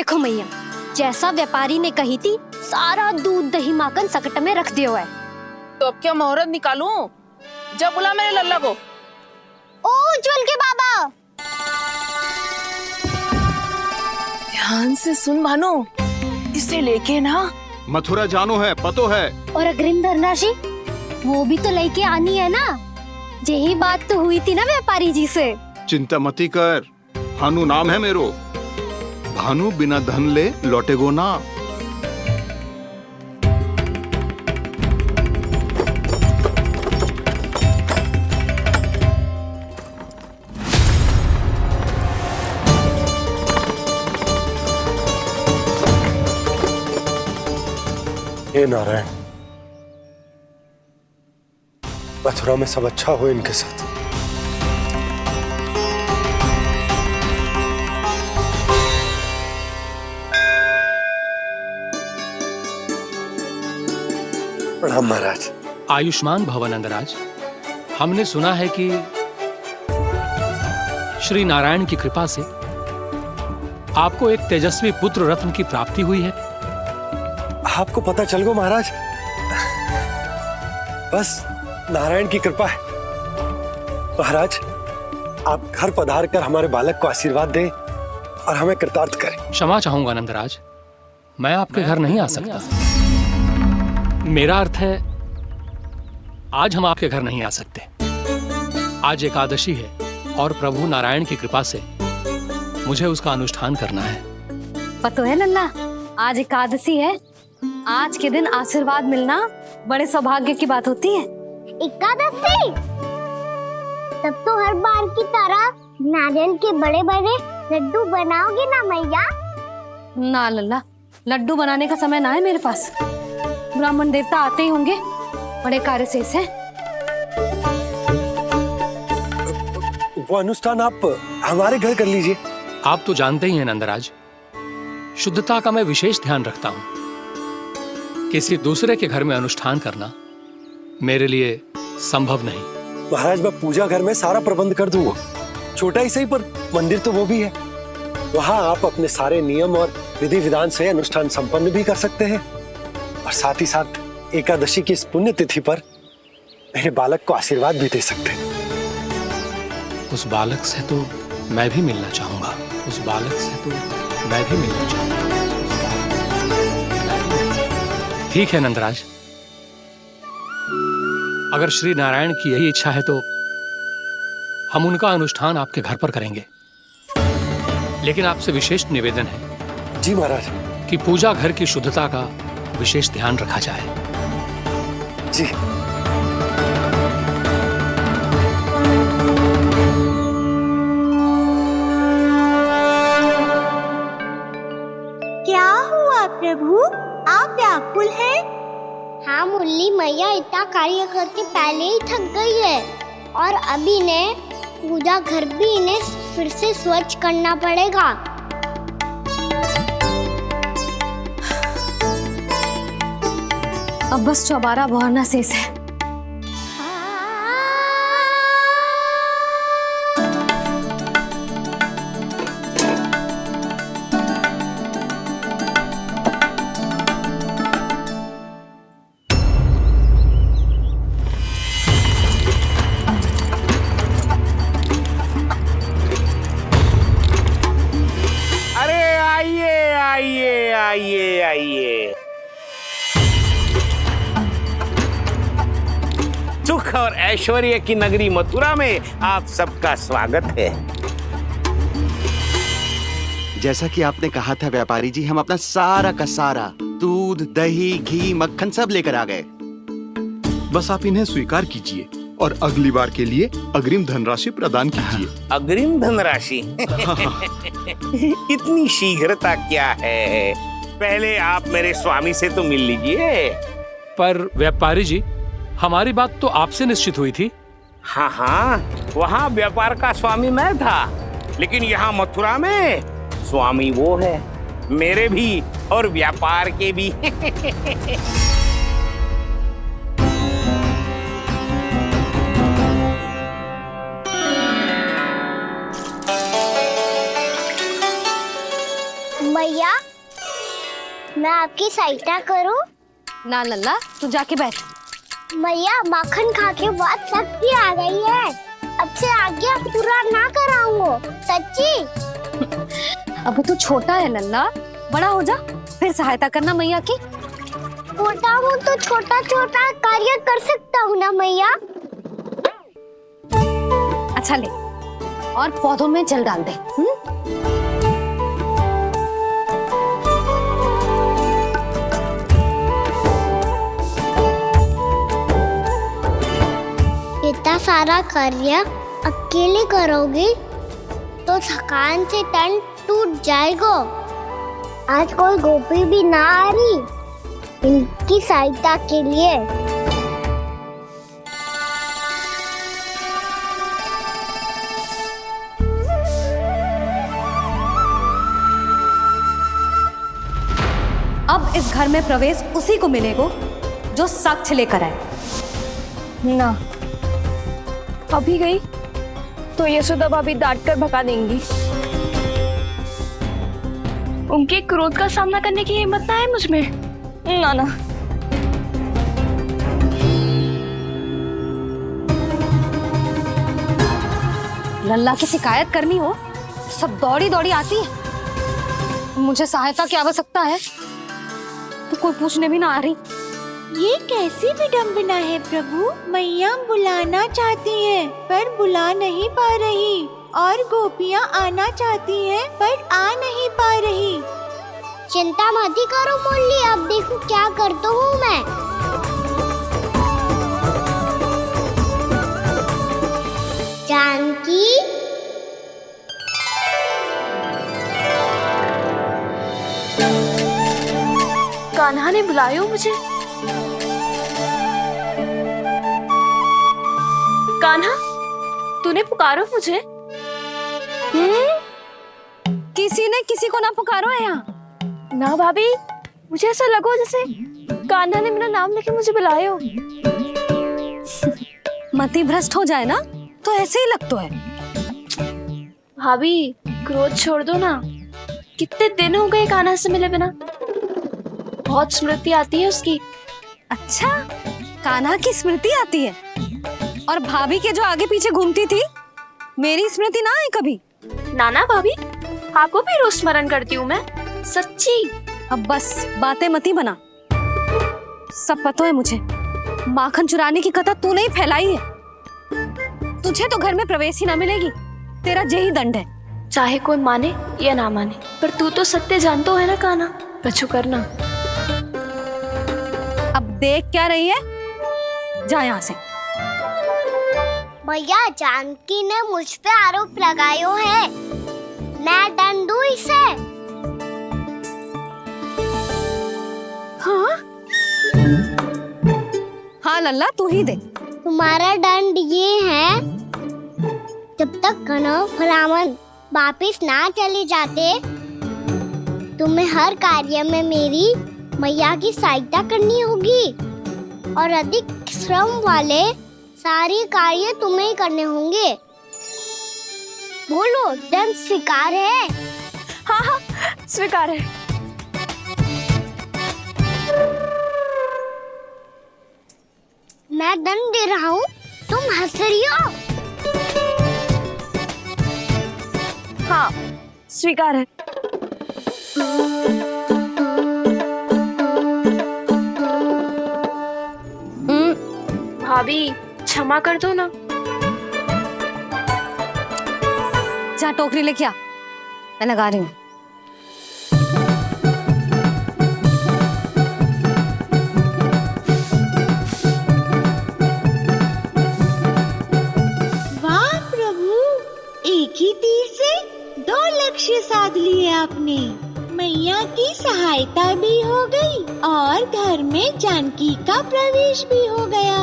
देखो मैया, जैसा व्यापारी ने कही थी सारा दूध दही माखन सकट में रख दियो है। तो अब क्या मुहूर्त निकालूं? जब बुला मेरे लल्ला को। ओ उज्जवल के बाबा, ध्यान से सुन भानु, इसे लेके ना मथुरा जानो है, पतो है। और अग्रिम धनराशि वो भी तो लेके आनी है ना। यही बात तो हुई थी ना व्यापारी जी से। चिंता मती कर, भानु नाम है मेरो। भानु बिना धन ले लौटेगो ना। हे नारायण, मथुरा में सब अच्छा हो इनके साथ। प्रणाम महाराज। आयुष्मान भव नंदराज। हमने सुना है कि श्री नारायण की कृपा से आपको एक तेजस्वी पुत्र रत्न की प्राप्ति हुई है। आपको पता चल गो महाराज, बस नारायण की कृपा है। महाराज, आप घर पधार कर हमारे बालक को आशीर्वाद दें और हमें कृतार्थ करें। क्षमा चाहूंगा नंदराज, मैं आपके घर नहीं आ सकता। मेरा अर्थ है, आज हम आपके घर नहीं आ सकते। आज एकादशी है और प्रभु नारायण की कृपा से मुझे उसका अनुष्ठान करना है। पता है लल्ला, आज एकादशी है। आज के दिन आशीर्वाद मिलना बड़े सौभाग्य की बात होती है। एकादशी, तब तो हर बार की तरह नारियल के बड़े बड़े लड्डू बनाओगे ना मैया? ना लल्ला, लड्डू बनाने का समय ना है मेरे पास। ब्राह्मण देवता आते ही होंगे, बड़े कार्य शेष हैं। वो अनुष्ठान आप हमारे घर कर लीजिए। आप तो जानते ही हैं नंदराज, शुद्धता का मैं विशेष ध्यान रखता हूं। किसी दूसरे के घर में अनुष्ठान करना मेरे लिए संभव नहीं। महाराज, मैं पूजा घर में सारा प्रबंध कर दूंगा। छोटा ही सही, पर मंदिर तो वो भी है। वहां आप अपने सारे नियम और विधि विधान से अनुष्ठान संपन्न भी कर सकते हैं और साथ ही साथ एकादशी की इस पुण्य तिथि पर मेरे बालक को आशीर्वाद भी दे सकते हैं। उस बालक से तो मैं भी मिलना चाहूंगा। उस बालक से तो मैं भी मिलना चाहूंगा। ठीक है नंदराज, अगर श्री नारायण की यही इच्छा है तो हम उनका अनुष्ठान आपके घर पर करेंगे। लेकिन आपसे विशेष निवेदन है। जी महाराज। कि पूजा घर की शुद्धता का विशेष ध्यान रखा जाए। जी। क्या हुआ प्रभु, आप व्याकुल हैं? हाँ मुरली मैया इतना कार्य करके पहले ही थक गई है और अभी ने पूजा घर भी इन्हें फिर से स्वच्छ करना पड़ेगा। अब बस चौबारा बहाना शेष है। आइए। सुख और ऐश्वर्य की नगरी मथुरा में आप सबका स्वागत है। जैसा कि आपने कहा था व्यापारी जी, हम अपना सारा का सारा दूध दही घी मक्खन सब लेकर आ गए। बस आप इन्हें स्वीकार कीजिए और अगली बार के लिए अग्रिम धनराशि प्रदान कीजिए। अग्रिम धनराशि? इतनी शीघ्रता क्या है? पहले आप मेरे स्वामी से तो मिल लीजिए। पर व्यापारी जी, हमारी बात तो आपसे निश्चित हुई थी। हाँ, वहाँ व्यापार का स्वामी मैं था, लेकिन यहाँ मथुरा में स्वामी वो है, मेरे भी और व्यापार के भी। भैया मैं आपकी सहायता करूं? ना लल्ला, तू जाके बैठ। मैया माखन खा के बहुत शक्ति आ गई है। अब से आगे पूरा ना कराऊंगा, सच्ची। अभी तू छोटा है लल्ला, बड़ा हो जा फिर सहायता करना मैया की। छोटा हूँ तो छोटा छोटा कार्य कर सकता हूँ ना मैया। अच्छा ले, और पौधों में जल डाल दे। इतना सारा कार्य अकेले करोगी तो थकान से तन टूट जाएगा। आज कोई गोपी भी ना आ रही इनकी सहायता के लिए। अब इस घर में प्रवेश उसी को मिलेगा जो साक्ष्य लेकर आए। ना, अभी गई तो यशोदा भाभी डांट कर भगा देंगी। उनके क्रोध का सामना करने की हिम्मत ना है मुझ में। ना ना, लल्ला की शिकायत करनी हो सब दौड़ी दौड़ी आती है। मुझे सहायता की आवश्यकता है तो कोई पूछने भी ना आ रही। ये कैसी विडंबना है प्रभु। मैया बुलाना चाहती हैं पर बुला नहीं पा रही, और गोपियाँ आना चाहती हैं पर आ नहीं पा रही। चिंता मत ही करो मुरली, अब देखो क्या करता हूँ मैं। जानकी, कान्हा ने बुलाया मुझे। कान्हा, तूने पुकारो मुझे। किसी ने किसी को ना पुकारो है यहाँ। ना भाभी, मुझे ऐसा लगो जैसे कान्हा ने मेरा नाम लेके मुझे बुलाया हो। मति भ्रष्ट हो जाए ना तो ऐसे ही लगता है। भाभी, क्रोध छोड़ दो ना। कितने दिन हो गए कान्हा से मिले बिना। बहुत स्मृति आती है उसकी। अच्छा, कान्हा की स्मृति आती है? और भाभी के जो आगे पीछे घूमती थी, मेरी स्मृति ना आई कभी? नाना भाभी, आपको भी रोज स्मरण करती हूँ मैं, सच्ची। अब बस बातें मती बना। सब पता है मुझे, माखन चुराने की कथा तूने ही फैलाई है। तुझे तो घर में प्रवेश ही ना मिलेगी, तेरा यही दंड है। चाहे कोई माने या ना माने, पर तू तो सत्य जानतो है ना कान्हा, कछु करना। अब देख क्या रही है, जा यहाँ से। भैया, जानकी ने मुझ पे आरोप लगायो है, मैं दंड दूं इसे। हाँ हाँ लल्ला, तू ही दे। तुम्हारा दंड ये है, जब तक कनव ब्राह्मण वापिस ना चले जाते, तुम्हें हर कार्य में मेरी मैया की सहायता करनी होगी, और अधिक श्रम वाले सारे कार्य तुम्हें ही करने होंगे। बोलो, दंड स्वीकार है? हाँ हाँ, स्वीकार है। मैं दंड दे रहा हूँ, तुम हंस रही हो? हाँ, स्वीकार है। भाभी, क्षमा कर दो ना। जा टोकरी लेके आ, मैं लगा रही हूँ। वाह प्रभु, एक ही तीर से 2 लक्ष्य साध लिए आपने। मैया की सहायता भी हो गई और घर में जानकी का प्रवेश भी हो गया।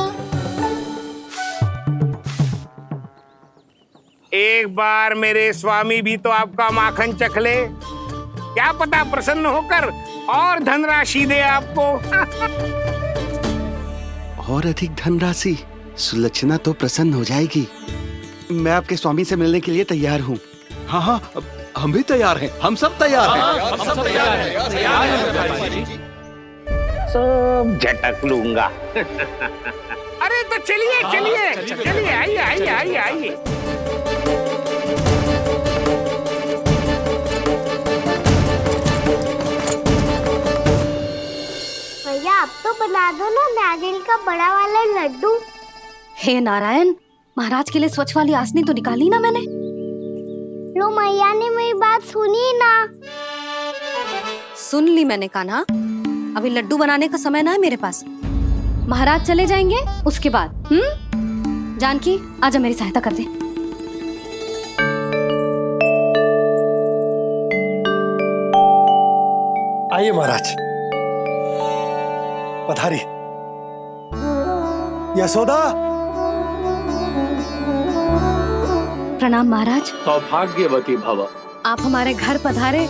एक बार मेरे स्वामी भी तो आपका माखन चख ले, क्या पता प्रसन्न होकर और धनराशि दे आपको। और अधिक धनराशि? सुलक्षणा तो प्रसन्न हो जाएगी। मैं आपके स्वामी से मिलने के लिए तैयार हूँ। हाँ हाँ, हम भी तैयार हैं, हम सब तैयार हैं। हम सब तैयार हैं, तैयार हैं व्यापारी जी। सब झटक लूंगा। अरे तो चलिए चलिए चलिए, आइए आइए आइए आइए। भैया आप तो बना दो ना नारियल का बड़ा वाला लड्डू। हे नारायण, महाराज के लिए स्वच्छ वाली आसनी तो निकाली ना मैंने। लो मैया ने मेरी बात सुनी ना। सुन ली मैंने कान्हा, अभी लड्डू बनाने का समय ना है मेरे पास। महाराज चले जाएंगे उसके बाद। जानकी आजा मेरी सहायता कर दे। आइए महाराज, पधारी। यशोदा। प्रणाम महाराज। सौभाग्यवती भव। आप हमारे घर पधारे,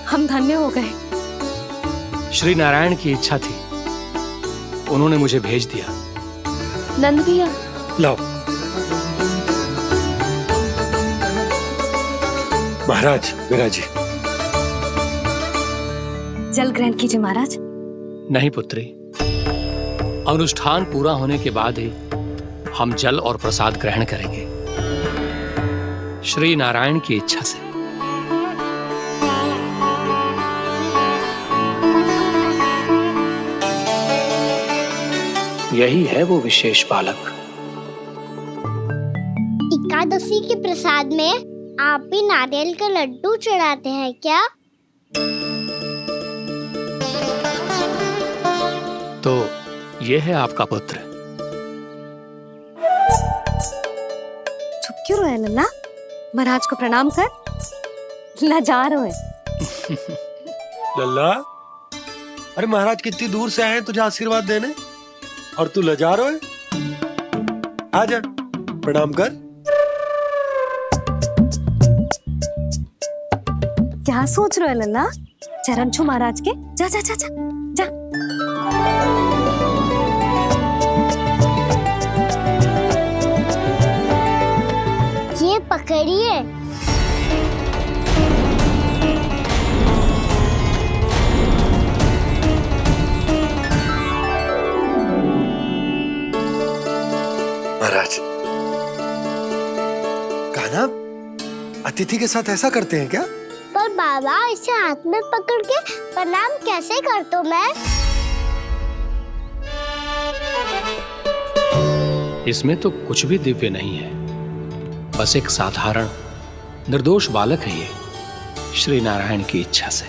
हम धन्य हो गए। श्री नारायण की इच्छा थी, उन्होंने मुझे भेज दिया। नंद भैया, लाओ। महाराज विराजी। जल ग्रहण कीजिए महाराज। नहीं पुत्री, अनुष्ठान पूरा होने के बाद ही हम जल और प्रसाद ग्रहण करेंगे, श्री नारायण की इच्छा से। यही है वो विशेष बालक। एकादशी के प्रसाद में आप भी नारियल का लड्डू चढ़ाते हैं क्या? तो ये है आपका पुत्र। चुप क्यों रहे लल्ला? महाराज को प्रणाम कर। लाजार है। लल्ला, अरे महाराज कितनी दूर से आए हैं तुझे आशीर्वाद देने, और तू लजारो है। आजा, प्रणाम कर। क्या सोच रहे हो लल्ला? चरण छू महाराज के। जा जा जा जा जा। ये पकड़िए। महाराज, कान्हा अतिथि के साथ ऐसा करते हैं क्या? पर बाबा, इसे हाथ में पकड़ के प्रणाम कैसे करता हूँ मैं? इसमें तो कुछ भी दिव्य नहीं है, बस एक साधारण निर्दोष बालक है ये, श्री नारायण की इच्छा से।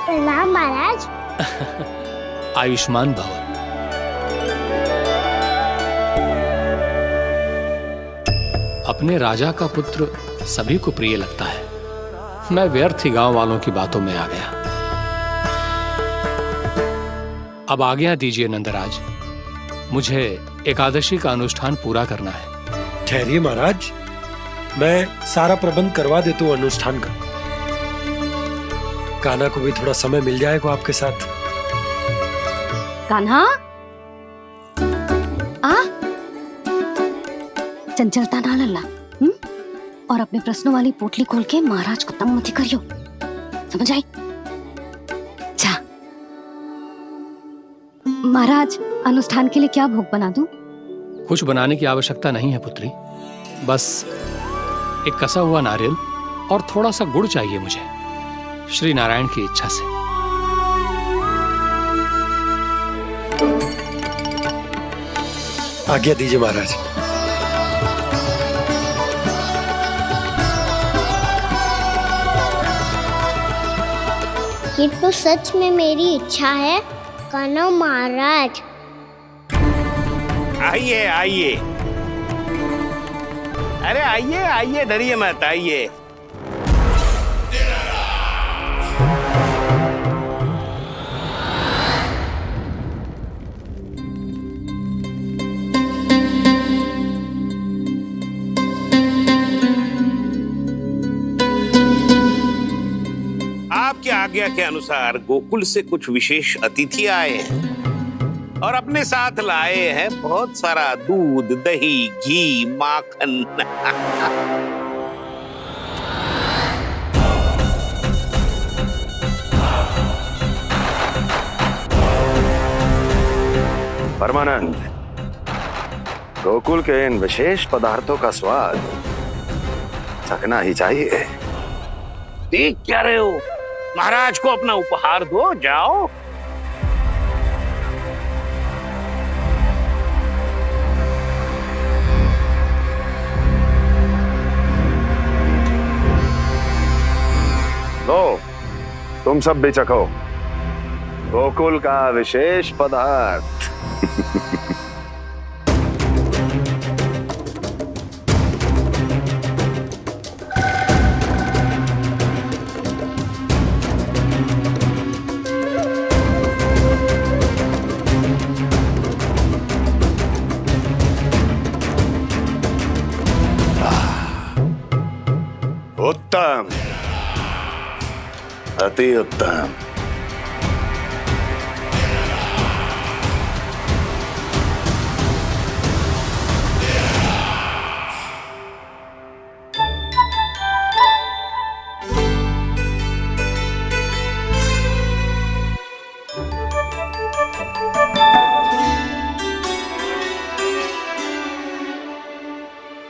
प्रणाम महाराज। आयुष्मान भव। अपने राजा का पुत्र सभी को प्रिय लगता है। मैं व्यर्थ ही गांव वालों की बातों में आ गया। अब आज्ञा दीजिए नंदराज, मुझे एकादशी का अनुष्ठान पूरा करना है। ठहरिए महाराज, मैं सारा प्रबंध करवा देता हूँ अनुष्ठान का। कान्हा को भी थोड़ा समय मिल जाएगा आपके साथ। कान्हा, आ चंचलता ना लल्ला। और अपने प्रश्नों वाली पोटली खोल के महाराज को तंग मत करियो, समझ आई? जा। महाराज, अनुष्ठान के लिए क्या भोग बना दूं? कुछ बनाने की आवश्यकता नहीं है पुत्री, बस एक कसा हुआ नारियल और थोड़ा सा गुड़ चाहिए मुझे, श्री नारायण की इच्छा से। आज्ञा दीजिए महाराज। ये तो सच में मेरी इच्छा है। कान्हा महाराज, आइए आइए। अरे आइए आइए, डरिए मत, आइए। आपकी आज्ञा के अनुसार गोकुल से कुछ विशेष अतिथि आए हैं। और अपने साथ लाए हैं बहुत सारा दूध, दही, घी, माखन। परमानंद, गोकुल के इन विशेष पदार्थों का स्वाद चखना ही चाहिए। देख क्या रहे हो? महाराज को अपना उपहार दो, जाओ। लो, तुम सब भी चखो गोकुल का विशेष पदार्थ। उत्तम, अति उत्तम।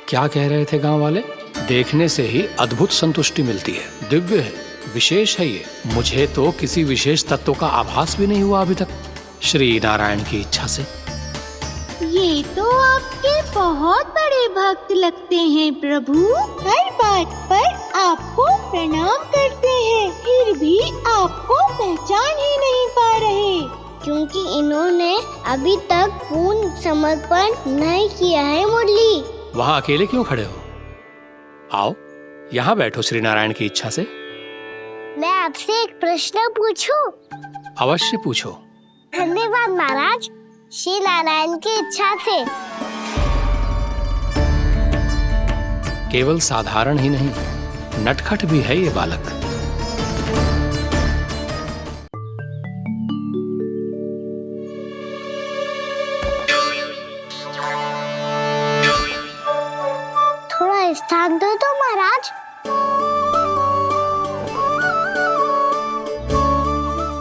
क्या कह रहे थे गांव वाले? देखने से ही अद्भुत संतुष्टि मिलती है, दिव्य है, विशेष है ये। मुझे तो किसी विशेष तत्व का आभास भी नहीं हुआ अभी तक, श्री नारायण की इच्छा से। ये तो आपके बहुत बड़े भक्त लगते हैं प्रभु। हर बात पर आपको प्रणाम करते हैं, फिर भी आपको पहचान ही नहीं पा रहे। क्योंकि इन्होंने अभी तक पूर्ण समर्पण नहीं किया है मुरली। वहां अकेले क्यों खड़े हो? आओ यहाँ बैठो श्री नारायण की इच्छा से। मैं आपसे एक प्रश्न पूछूं? अवश्य पूछो। धन्यवाद महाराज, श्री नारायण की इच्छा से। केवल साधारण ही नहीं, नटखट भी है ये बालक। थोड़ा स्थान दो तो महाराज।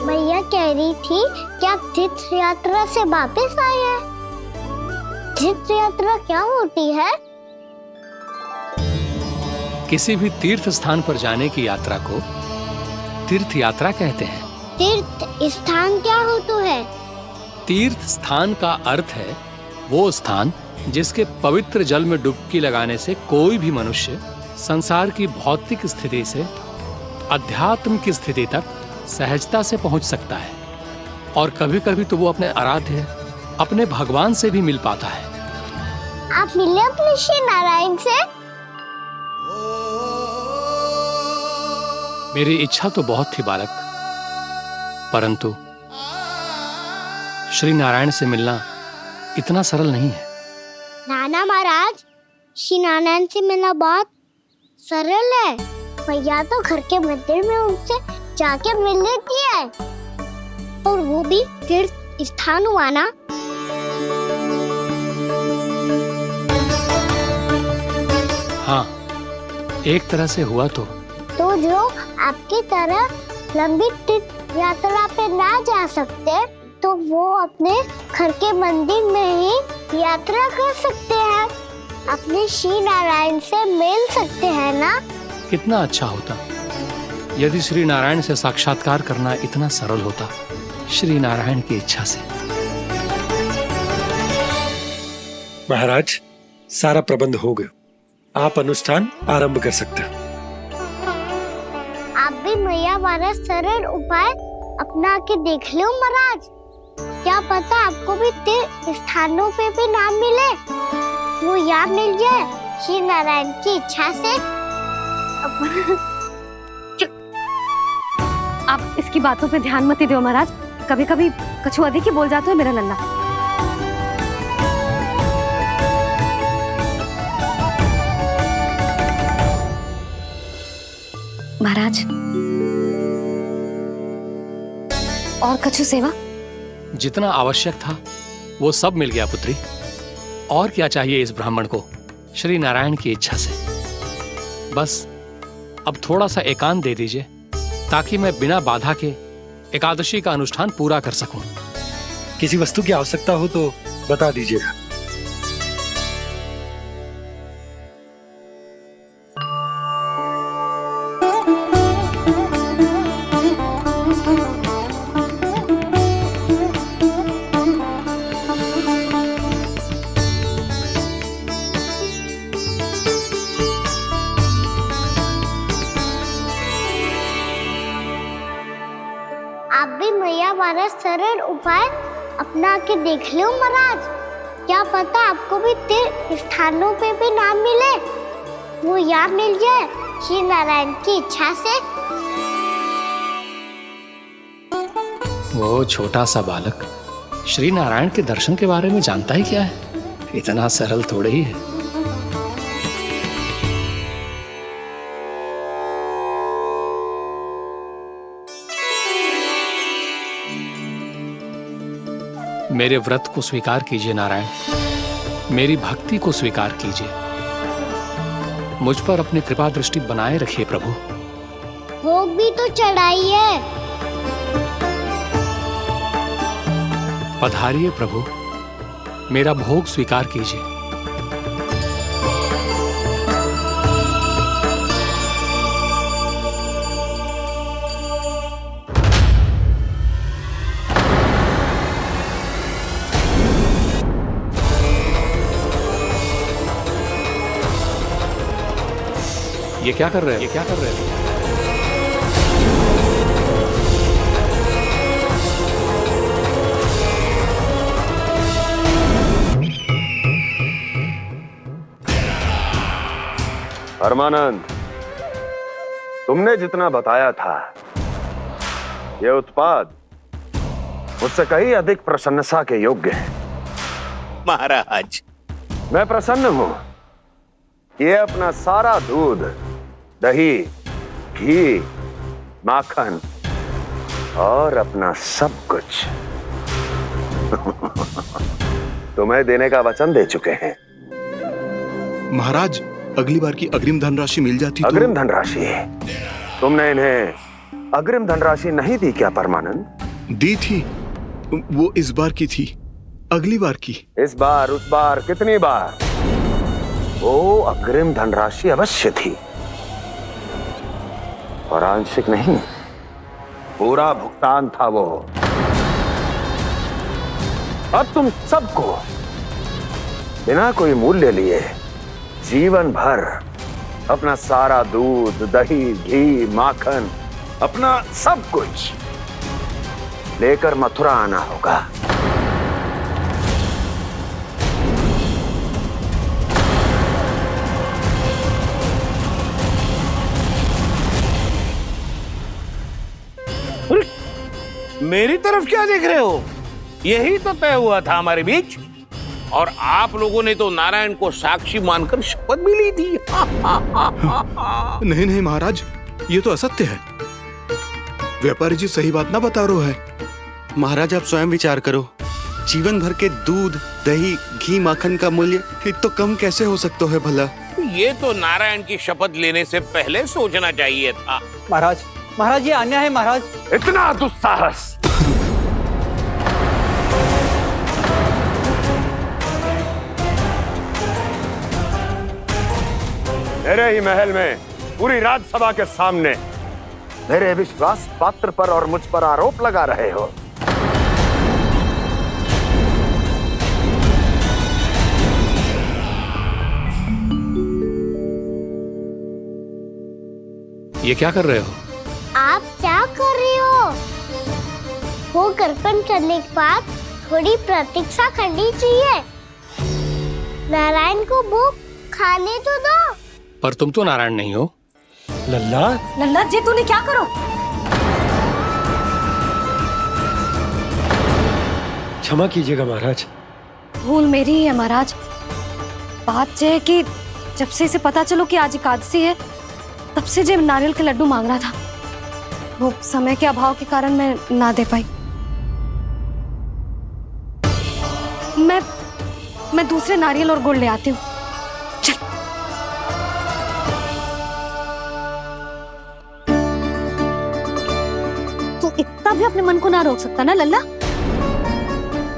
भैया कह रही थी कि आप तीर्थ यात्रा से वापस आए हैं। तीर्थ यात्रा क्या होती है? किसी भी तीर्थ स्थान पर जाने की यात्रा को तीर्थ यात्रा कहते हैं। तीर्थ स्थान क्या होता है? तीर्थ स्थान का अर्थ है वो स्थान जिसके पवित्र जल में डुबकी लगाने से कोई भी मनुष्य संसार की भौतिक स्थिति से अध्यात्म की स्थिति तक सहजता से पहुंच सकता है, और कभी कभी तो वो अपने आराध्य, अपने भगवान से भी मिल पाता है। आप मिले अपने श्री नारायण से? मेरी इच्छा तो बहुत थी बालक, परंतु श्री नारायण से मिलना इतना सरल नहीं है। नाना महाराज, श्री नारायण से मिलना बहुत सरल है। भैया तो घर के मंदिर में उनसे जाके मिल लेती है, और वो भी तीर्थ स्थान हुआ ना। हाँ, एक तरह से हुआ तो जो आपकी तरह लंबी तीर्थ यात्रा पे ना जा सकते, तो वो अपने घर के मंदिर में ही यात्रा कर सकते हैं, अपने श्री नारायण से मिल सकते हैं ना। कितना अच्छा होता यदि श्री नारायण से साक्षात्कार करना इतना सरल होता, श्री नारायण की इच्छा से। महाराज, सारा प्रबंध हो गया, आप अनुष्ठान आरंभ कर सकते हैं। आप भी मैया वाला सरल उपाय अपना के देख लो महाराज। क्या पता आपको भी तीर्थ स्थानों पे भी नाम मिले, वो याद मिल जाए श्री नारायण की इच्छा से। आप इसकी बातों पे ध्यान मत दो महाराज, कभी कभी कछु अधिक ही बोल जाते हो मेरा लल्ला। महाराज, और कछु सेवा? जितना आवश्यक था वो सब मिल गया पुत्री। और क्या चाहिए इस ब्राह्मण को श्री नारायण की इच्छा से। बस अब थोड़ा सा एकांत दे दीजिए ताकि मैं बिना बाधा के एकादशी का अनुष्ठान पूरा कर सकूं। किसी वस्तु की आवश्यकता हो तो बता दीजिएगा। आप भी मैया वाला सरल उपाय अपना के देख लो महाराज। क्या पता आपको भी तीर्थ स्थानों पे भी नाम मिले, वो यहाँ मिल जाए श्री नारायण की इच्छा से। वो छोटा सा बालक श्री नारायण के दर्शन के बारे में जानता ही क्या है? इतना सरल थोड़े ही है। मेरे व्रत को स्वीकार कीजिए नारायण, मेरी भक्ति को स्वीकार कीजिए। मुझ पर अपनी कृपा दृष्टि बनाए रखिए प्रभु। भोग भी तो चढ़ाइए। पधारिए प्रभु, मेरा भोग स्वीकार कीजिए। ये क्या कर रहे हैं? ये क्या कर रहे हैं? परमानंद, तुमने जितना बताया था ये उत्पाद मुझसे कहीं अधिक प्रशंसा के योग्य है। महाराज, मैं प्रसन्न हूं। ये अपना सारा दूध, दही, घी, माखन और अपना सब कुछ तुम्हें देने का वचन दे चुके हैं। महाराज, अगली बार की अग्रिम धनराशि मिल जाती तो। अग्रिम धनराशि? तुमने इन्हें अग्रिम धनराशि नहीं दी क्या परमानंद? दी थी, वो इस बार की थी, अगली बार की। इस बार, उस बार, कितनी बार? वो अग्रिम धनराशि अवश्य थी और आंशिक नहीं, पूरा भुगतान था वो। अब तुम सबको बिना कोई मूल्य लिए जीवन भर अपना सारा दूध, दही, घी, माखन, अपना सब कुछ लेकर मथुरा आना होगा। मेरी तरफ क्या देख रहे हो? यही तो तय हुआ था हमारे बीच, और आप लोगों ने तो नारायण को साक्षी मानकर शपथ भी ली थी। नहीं नहीं महाराज, ये तो असत्य है। व्यापारी जी सही बात ना बता रहे हैं। महाराज आप स्वयं विचार करो, जीवन भर के दूध, दही, घी, माखन का मूल्य इतना कम कैसे हो सकता है भला? ये तो नारायण की शपथ लेने से पहले सोचना चाहिए था। महाराज, महाराज ये अन्याय है महाराज। इतना दुस्साहस! मेरे ही महल में पूरी राज्यसभा के सामने मेरे विश्वास पात्र पर और मुझ पर आरोप लगा रहे हो। ये क्या कर रहे हो? आप क्या कर रहे हो? भोग अर्पण करने के बाद थोड़ी प्रतीक्षा करनी चाहिए। नारायण को भोग खाने तो दो। पर तुम तो नारायण नहीं हो। लल्ला, लल्ला जी तूने क्या करो? क्षमा कीजिएगा महाराज। भूल मेरी ही है महाराज। बात यह है कि जब से इसे पता चलो कि आज एकादशी है, तब से जब नारियल के लड्डू मांग रहा था, वो समय के अभाव के कारण मैं ना दे पाई। मैं दूसरे नारियल और गुड़ ले आती हूँ। चल। तू इतना भी अपने मन को ना रोक सकता ना लल्ला?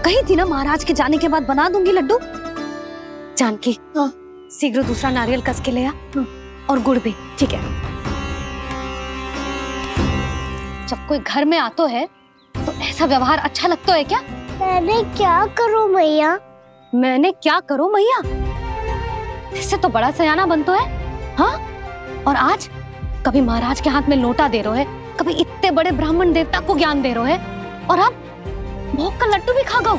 कही थी ना महाराज के जाने के बाद बना दूंगी लड्डू। जानकी, शीघ्र दूसरा नारियल कस के ले आ, और गुड़ भी। ठीक है। जब कोई घर में आतो है तो ऐसा व्यवहार अच्छा लगता है क्या? मैंने क्या करूं मैया? मैंने क्या करूं मैया? इससे तो बड़ा सयाना बनतो है। हाँ, और आज कभी महाराज के हाथ में लोटा दे रहे है, कभी इतने बड़े ब्राह्मण देवता को ज्ञान दे रहे है, और अब भोग का लड्डू भी खा गो।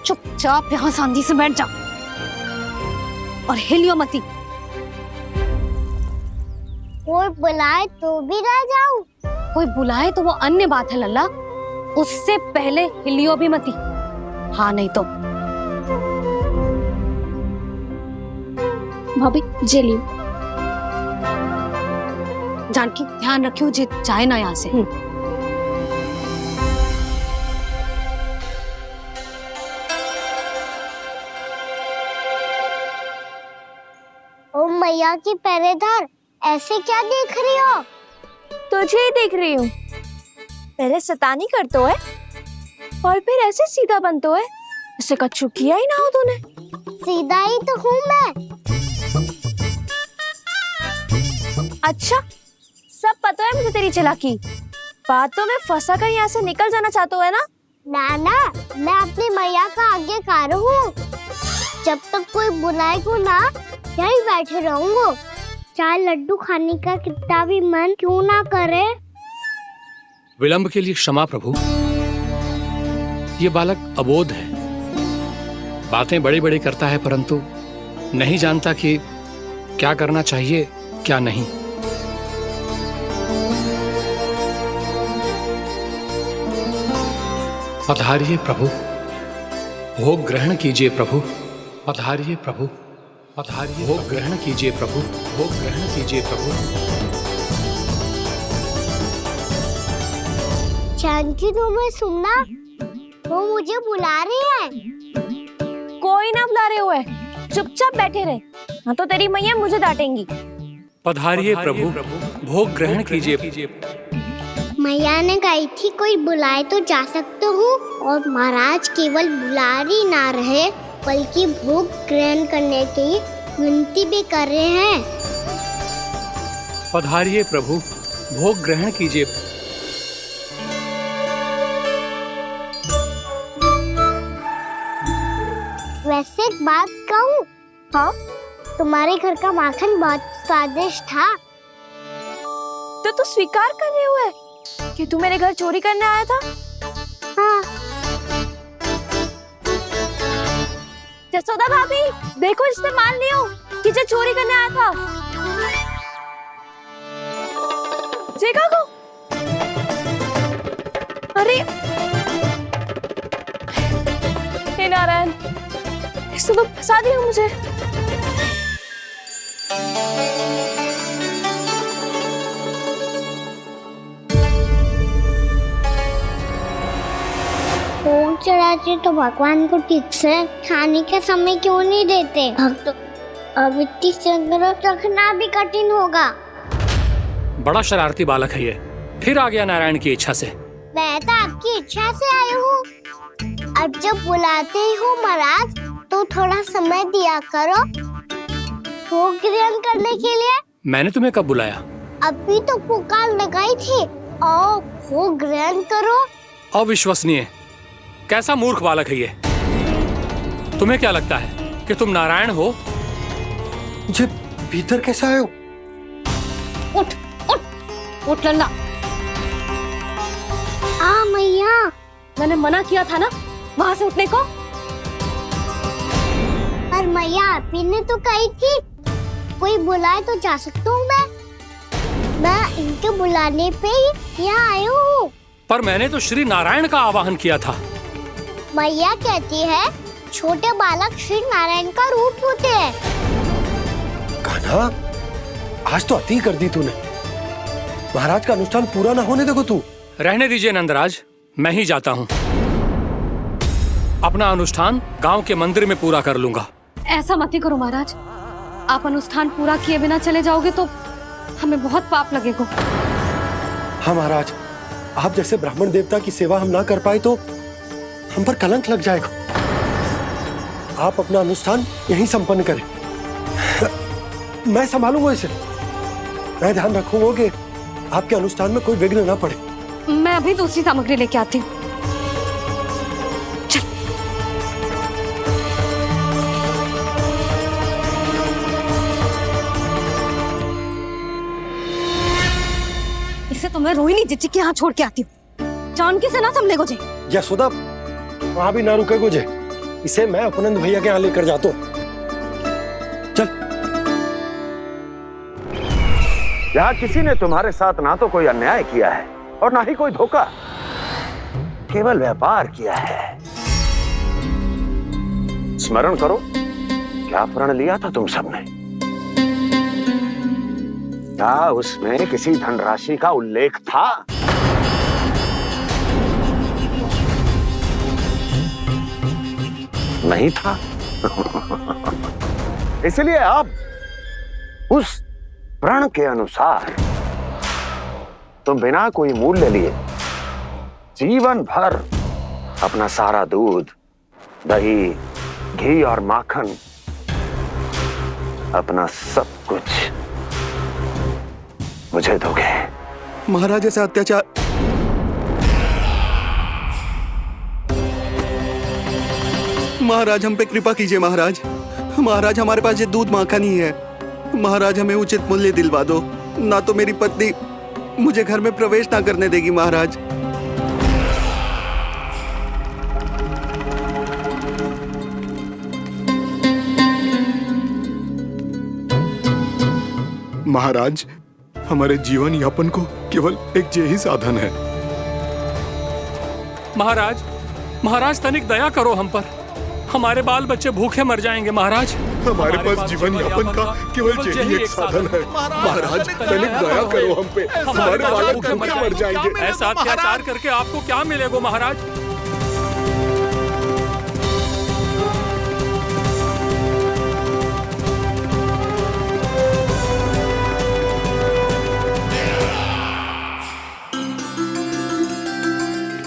चुपचाप यहाँ सांधी से बैठ जा और हिलियो मती। कोई बुलाए तो भी ना जाऊं? कोई बुलाए तो वो अन्य बात है लल्ला, उससे पहले हिलियो भी मती। हाँ नहीं तो। भाभी जे लियो। जानकी ध्यान रखियो जे जाए ना यहाँ से। ओ मैया की पहरेदार, ऐसे क्या देख रही हो? तुझे ही देख रही हूँ। पहले शैतानी करतो है और फिर ऐसे सीधा बनतो है। ऐसे कछु किया ही ना हो तूने। सीधा ही तो हूँ मैं। अच्छा, सब पता है मुझे तेरी चालाकी। बातों में फंसा कर यहाँ से निकल जाना चाहते हो है ना? नाना, मैं अपनी मैया का आज्ञाकार हूँ। जब तक कोई बुलाएगा ना, यहीं बैठे रहूंगा। चाहे लड्डू खाने का कितना भी मन क्यों ना करे। विलंब के लिए क्षमा प्रभु। ये बालक अबोध है, बातें बड़ी बड़ी करता है, परंतु नहीं जानता कि क्या करना चाहिए क्या नहीं। पधारिए प्रभु, भोग ग्रहण कीजिए प्रभु। पधारिए प्रभु, पधारिए। भोग ग्रहण कीजिए प्रभु, भोग ग्रहण कीजिए प्रभु। जानकी, तुम्हें सुनना, वो मुझे बुला रही है। कोई ना बुला रहे हुए, चुपचाप बैठे रहे, हाँ तो तेरी मैया मुझे डांटेंगी। पधारिए प्रभु, भोग ग्रहण कीजिए। मैया ने कही थी कोई बुलाए तो जा सकते हूँ, और महाराज केवल बुलारी ना रहे बल्कि भोग ग्रहण करने की विनती भी कर रहे हैं। पधारिए प्रभु, भोग ग्रहण कीजिए। वैसे एक बात कहूँ? हाँ? तुम्हारे घर का माखन बहुत स्वादिष्ट था। तो तू स्वीकार कर रहे हुए कि तू मेरे घर चोरी करने आया था? हाँ। जसोदा भाभी, देखो इसने मान लियो कि जो चोरी करने आया था। देखा को? अरे हे नारायण, इसने तो फंसा दिया मुझे। भोग चढ़ाते तो भगवान को ठीक से खाने का समय क्यों नहीं देते? भक्त अब इतनी संग्रह रखना भी कठिन होगा। बड़ा शरारती बालक है ये, फिर आ गया नारायण की इच्छा से। मैं तो आपकी इच्छा से आई हूँ। अब जब बुलाते ही हो महाराज, तो थोड़ा समय दिया करो भोग ग्रहण करने के लिए। मैंने तुम्हें कब बुलाया? अभी तो पुकार लगाई थी, आओ भोग ग्रहण करो। अविश्वसनीय, कैसा मूर्ख बालक है ये। तुम्हें क्या लगता है कि तुम नारायण हो? मुझे भीतर कैसे आए हो? उठ उठ उठ लल्ला। मैया, मैंने मना किया था ना वहां से उठने को। पर मैया, आपी ने तो कही थी कोई बुलाए तो जा सकता हूँ मैं इनके बुलाने पे ही यहाँ आई हूँ। पर मैंने तो श्री नारायण का आवाहन किया था। मैया कहती है छोटे बालक श्री नारायण का रूप होते हैं। कान्हा, आज तो अति कर दी तूने। महाराज का अनुष्ठान पूरा ना होने देखो तू। रहने दीजिए नंदराज, मैं ही जाता हूँ। अपना अनुष्ठान गांव के मंदिर में पूरा कर लूंगा। ऐसा मत ही करो महाराज, आप अनुष्ठान पूरा किए बिना चले जाओगे तो हमें बहुत पाप लगेगा। हाँ महाराज, आप जैसे ब्राह्मण देवता की सेवा हम ना कर पाए तो हम पर कलंक लग जाएगा। आप अपना अनुष्ठान यहीं संपन्न करें, मैं संभालूंगा इसे। मैं ध्यान रखूंगा कि आपके अनुष्ठान में कोई विघ्न ना पड़े। मैं अभी दूसरी सामग्री लेके आती हूँ। इसे तो मैं रोहिणी जीजी के यहाँ छोड़ के आती हूँ। जानकी से ना संभले गुजे। यशोदा, वहां भी ना रुके गुजे। इसे मैं अपनंद भैया के यहाँ लेकर जाता हूँ। चल। यहाँ किसी ने तुम्हारे साथ ना तो कोई अन्याय किया है और ना ही कोई धोखा, केवल व्यापार किया है। स्मरण करो, क्या प्रण लिया था तुम सबने? क्या उसमें किसी धनराशि का उल्लेख था? नहीं था। इसलिए आप उस प्रण के अनुसार तुम बिना कोई मूल्य लिए जीवन भर अपना सारा दूध, दही, घी और माखन, अपना सब कुछ मुझे दोगे। महाराज ऐसा अत्याचार। महाराज हम पे कृपा कीजिए महाराज। महाराज हमारे पास ये दूध माखन ही है। महाराज हमें उचित मूल्य दिलवा दो, ना तो मेरी पत्नी मुझे घर में प्रवेश ना करने देगी महाराज। महाराज, हमारे जीवन यापन को केवल एक यही साधन है। महाराज, महाराज तनिक दया करो हम पर। हमारे बाल बच्चे भूखे मर जाएंगे महाराज। हमारे पास जीवन यापन का केवल यही एक साधन है। महाराज तनिक दया करो हम पे, हमारे बालक भूखे मर जाएंगे। ऐसा अत्याचार करके आपको क्या मिलेगा महाराज?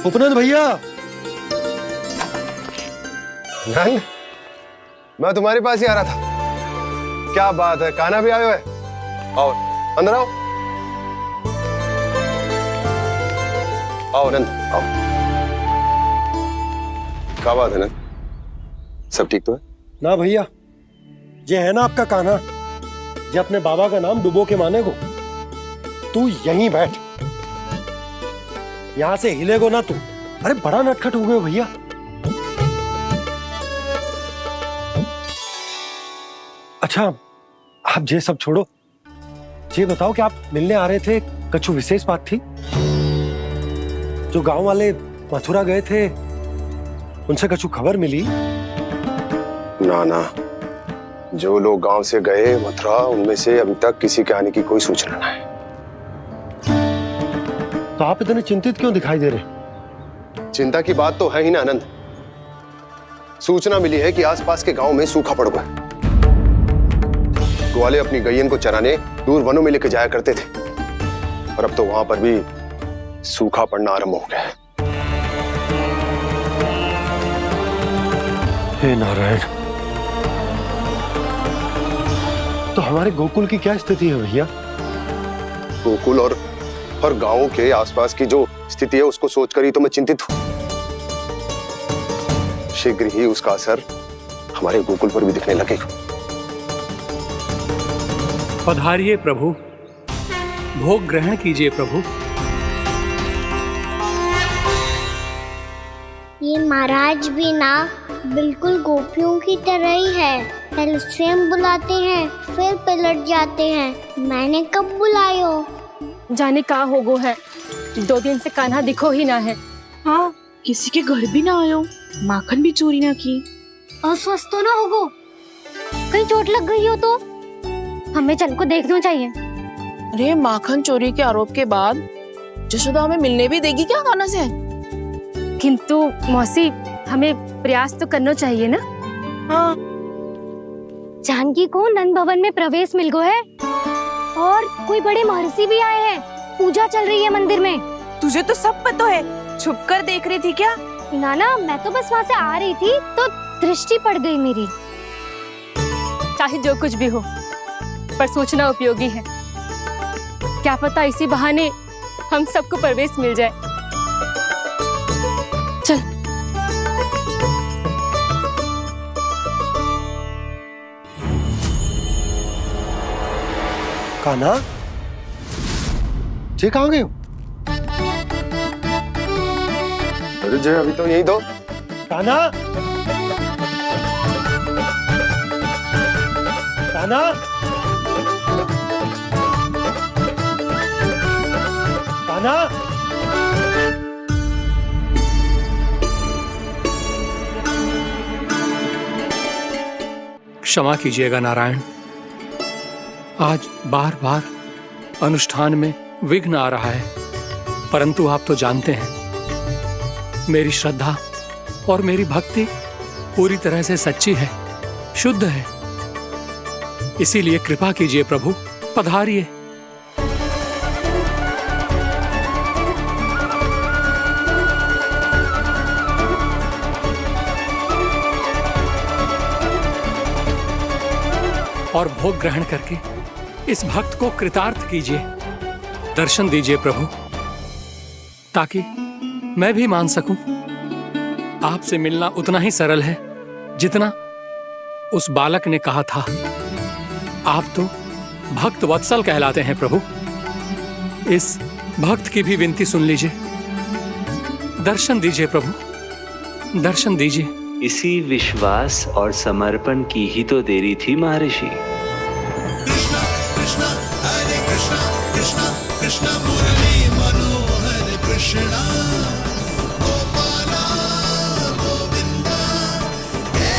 उपनंद भैया। नंद, मैं तुम्हारे पास ही आ रहा था। क्या बात है, कान्हा भी आयो है? आओ अंदर आओ। आओ नंद आओ। क्या बात है नंद, सब ठीक तो है? ना भैया, ये है ना आपका कान्हा, ये अपने बाबा का नाम डुबो के माने को। तू यहीं बैठ, यहां से हिलेगो ना तू। अरे बड़ा नटखट हो गए भैया। अच्छा, आप ये सब छोड़ो, ये बताओ कि आप मिलने आ रहे थे, कछु विशेष बात थी? जो गांव वाले मथुरा गए थे, उनसे कछु खबर मिली? ना ना, जो लोग गांव से गए मथुरा, उनमें से अभी तक किसी के आने की कोई सूचना नहीं। तो आप इतने चिंतित क्यों दिखाई दे रहे? चिंता की बात तो है ही ना आनंद। सूचना मिली है कि आसपास के गांव में सूखा पड़ गया। ग्वाले अपनी गैयन को चराने दूर वनों में लेकर जाया करते थे, और अब तो वहां पर भी सूखा पड़ना आरंभ हो गया है। हे नारायण, तो हमारे गोकुल की क्या स्थिति है भैया? गोकुल और गांवों के आसपास की जो स्थिति है उसको सोचकर ही तो मैं चिंतित हूं। शीघ्र ही उसका असर हमारे गोकुल पर भी दिखने लगेगा। पधारिए प्रभु, भोग ग्रहण कीजिए प्रभु। ये महाराज भी ना बिल्कुल गोपियों की तरह ही है। पहले स्वयं बुलाते हैं, फिर पलट जाते हैं। मैंने कब बुलायो? जाने का होगो है, 2 दिन से कान्हा दिखो ही ना है। हाँ, किसी के घर भी ना आयो, माखन भी चोरी ना की। अस्वस्थ तो ना होगो, कहीं चोट लग गई हो तो? हमें चल को देखना चाहिए। अरे माखन चोरी के आरोप के बाद जशोदा हमें मिलने भी देगी क्या कान्हा से? किंतु मौसी, हमें प्रयास तो करना चाहिए ना। हाँ। जानकी को नंद भवन में प्रवेश मिल गो है और कोई बड़े महर्षि भी आए हैं। पूजा चल रही है मंदिर में। तुझे तो सब पता है, छुप कर देख रही थी क्या? ना, मैं तो बस वहाँ से आ रही थी तो दृष्टि पड़ गई मेरी। चाहे जो कुछ भी हो, पर सोचना उपयोगी है। क्या पता इसी बहाने हम सबको प्रवेश मिल जाए। चल। कान्हा, जी कहाँ गए हो? अरे जय, अभी तो यही दो। कान्हा, कान्हा, कान्हा। क्षमा कीजिएगा नारायण, आज बार बार अनुष्ठान में विघ्न आ रहा है, परंतु आप तो जानते हैं मेरी श्रद्धा और मेरी भक्ति पूरी तरह से सच्ची है, शुद्ध है। इसीलिए कृपा कीजिए प्रभु, पधारिए। और भोग ग्रहण करके इस भक्त को कृतार्थ कीजिए। दर्शन दीजिए प्रभु, ताकि मैं भी मान सकूं। आपसे मिलना उतना ही सरल है जितना उस बालक ने कहा था। आप तो भक्त वत्सल कहलाते हैं प्रभु। इस भक्त की भी विनती सुन लीजिए। दर्शन दीजिए प्रभु, दर्शन दीजिए। इसी विश्वास और समर्पण की ही तो देरी थी महर्षि। कृष्णा कृष्णा हरे कृष्णा कृष्णा कृष्णा मुरली मनोहर कृष्णा गोपाला गोविंदा हे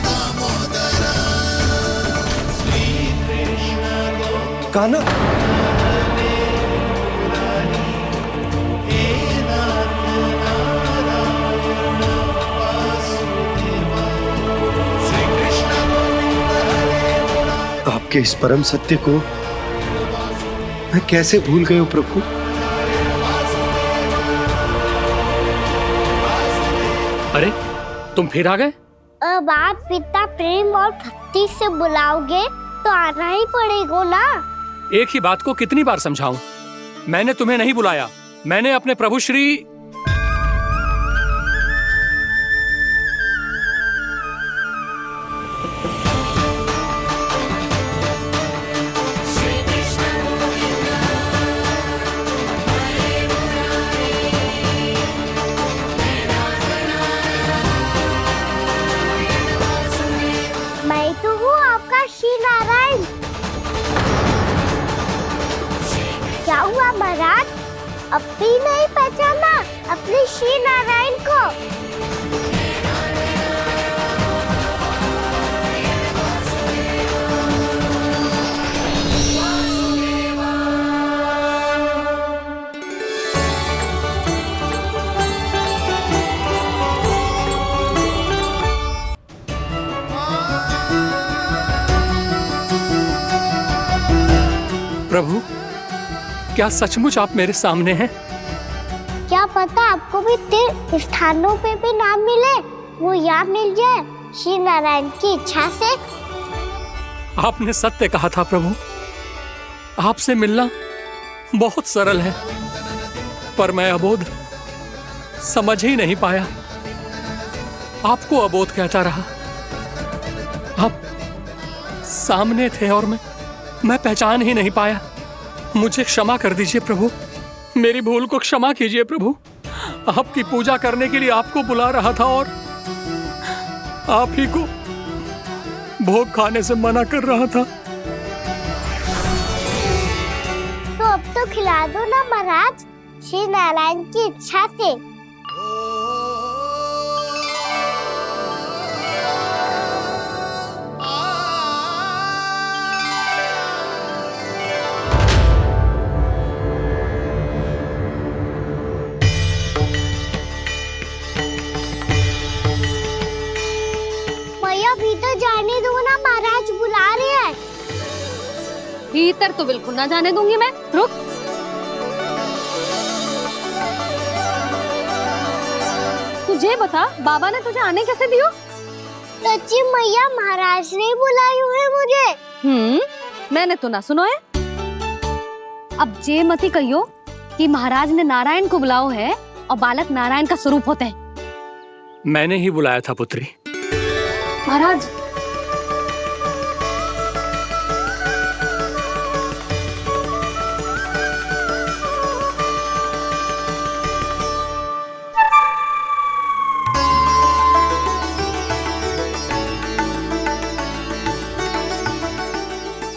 दामोदरा श्री कृष्ण कान्हा, आपके इस परम सत्य को मैं कैसे भूल गया हूं प्रभु। अरे तुम फिर आ गए? अब आप इतना प्रेम और भक्ति से बुलाओगे तो आना ही पड़ेगा ना। एक ही बात को कितनी बार समझाऊं? मैंने तुम्हें नहीं बुलाया, मैंने अपने प्रभु श्री मैं तो हूँ आपका श्री नारायण। क्या हुआ महाराज, अब भी नहीं पहचाना अपने श्री नारायण को? प्रभु, क्या सचमुच आप मेरे सामने हैं? क्या पता आपको भी तीर्थ स्थानों पे भी नाम मिले, वो यहाँ मिल जाए श्री नारायण की इच्छा से। आपने सत्य कहा था प्रभु, आपसे मिलना बहुत सरल है, पर मैं अबोध समझ ही नहीं पाया। आपको अबोध कहता रहा। आप सामने थे और मैं पहचान ही नहीं पाया। मुझे क्षमा कर दीजिए प्रभु, मेरी भूल को क्षमा कीजिए प्रभु। आपकी पूजा करने के लिए आपको बुला रहा था और आप ही को भोग खाने से मना कर रहा था। तो अब तो खिला दो ना महाराज, श्री नारायण की इच्छा से। तो बिल्कुल ना जाने दूंगी मैं। रुक। तुझे बता, बाबा ने तुझे आने कैसे दियो? सच्ची मैया, महाराज ने बुलाई हुई है मुझे। मैंने तो ना सुनो है। अब जे मती कहियो कि महाराज ने नारायण को बुलाओ है और बालक नारायण का स्वरूप होते हैं। मैंने ही बुलाया था पुत्री। महाराज,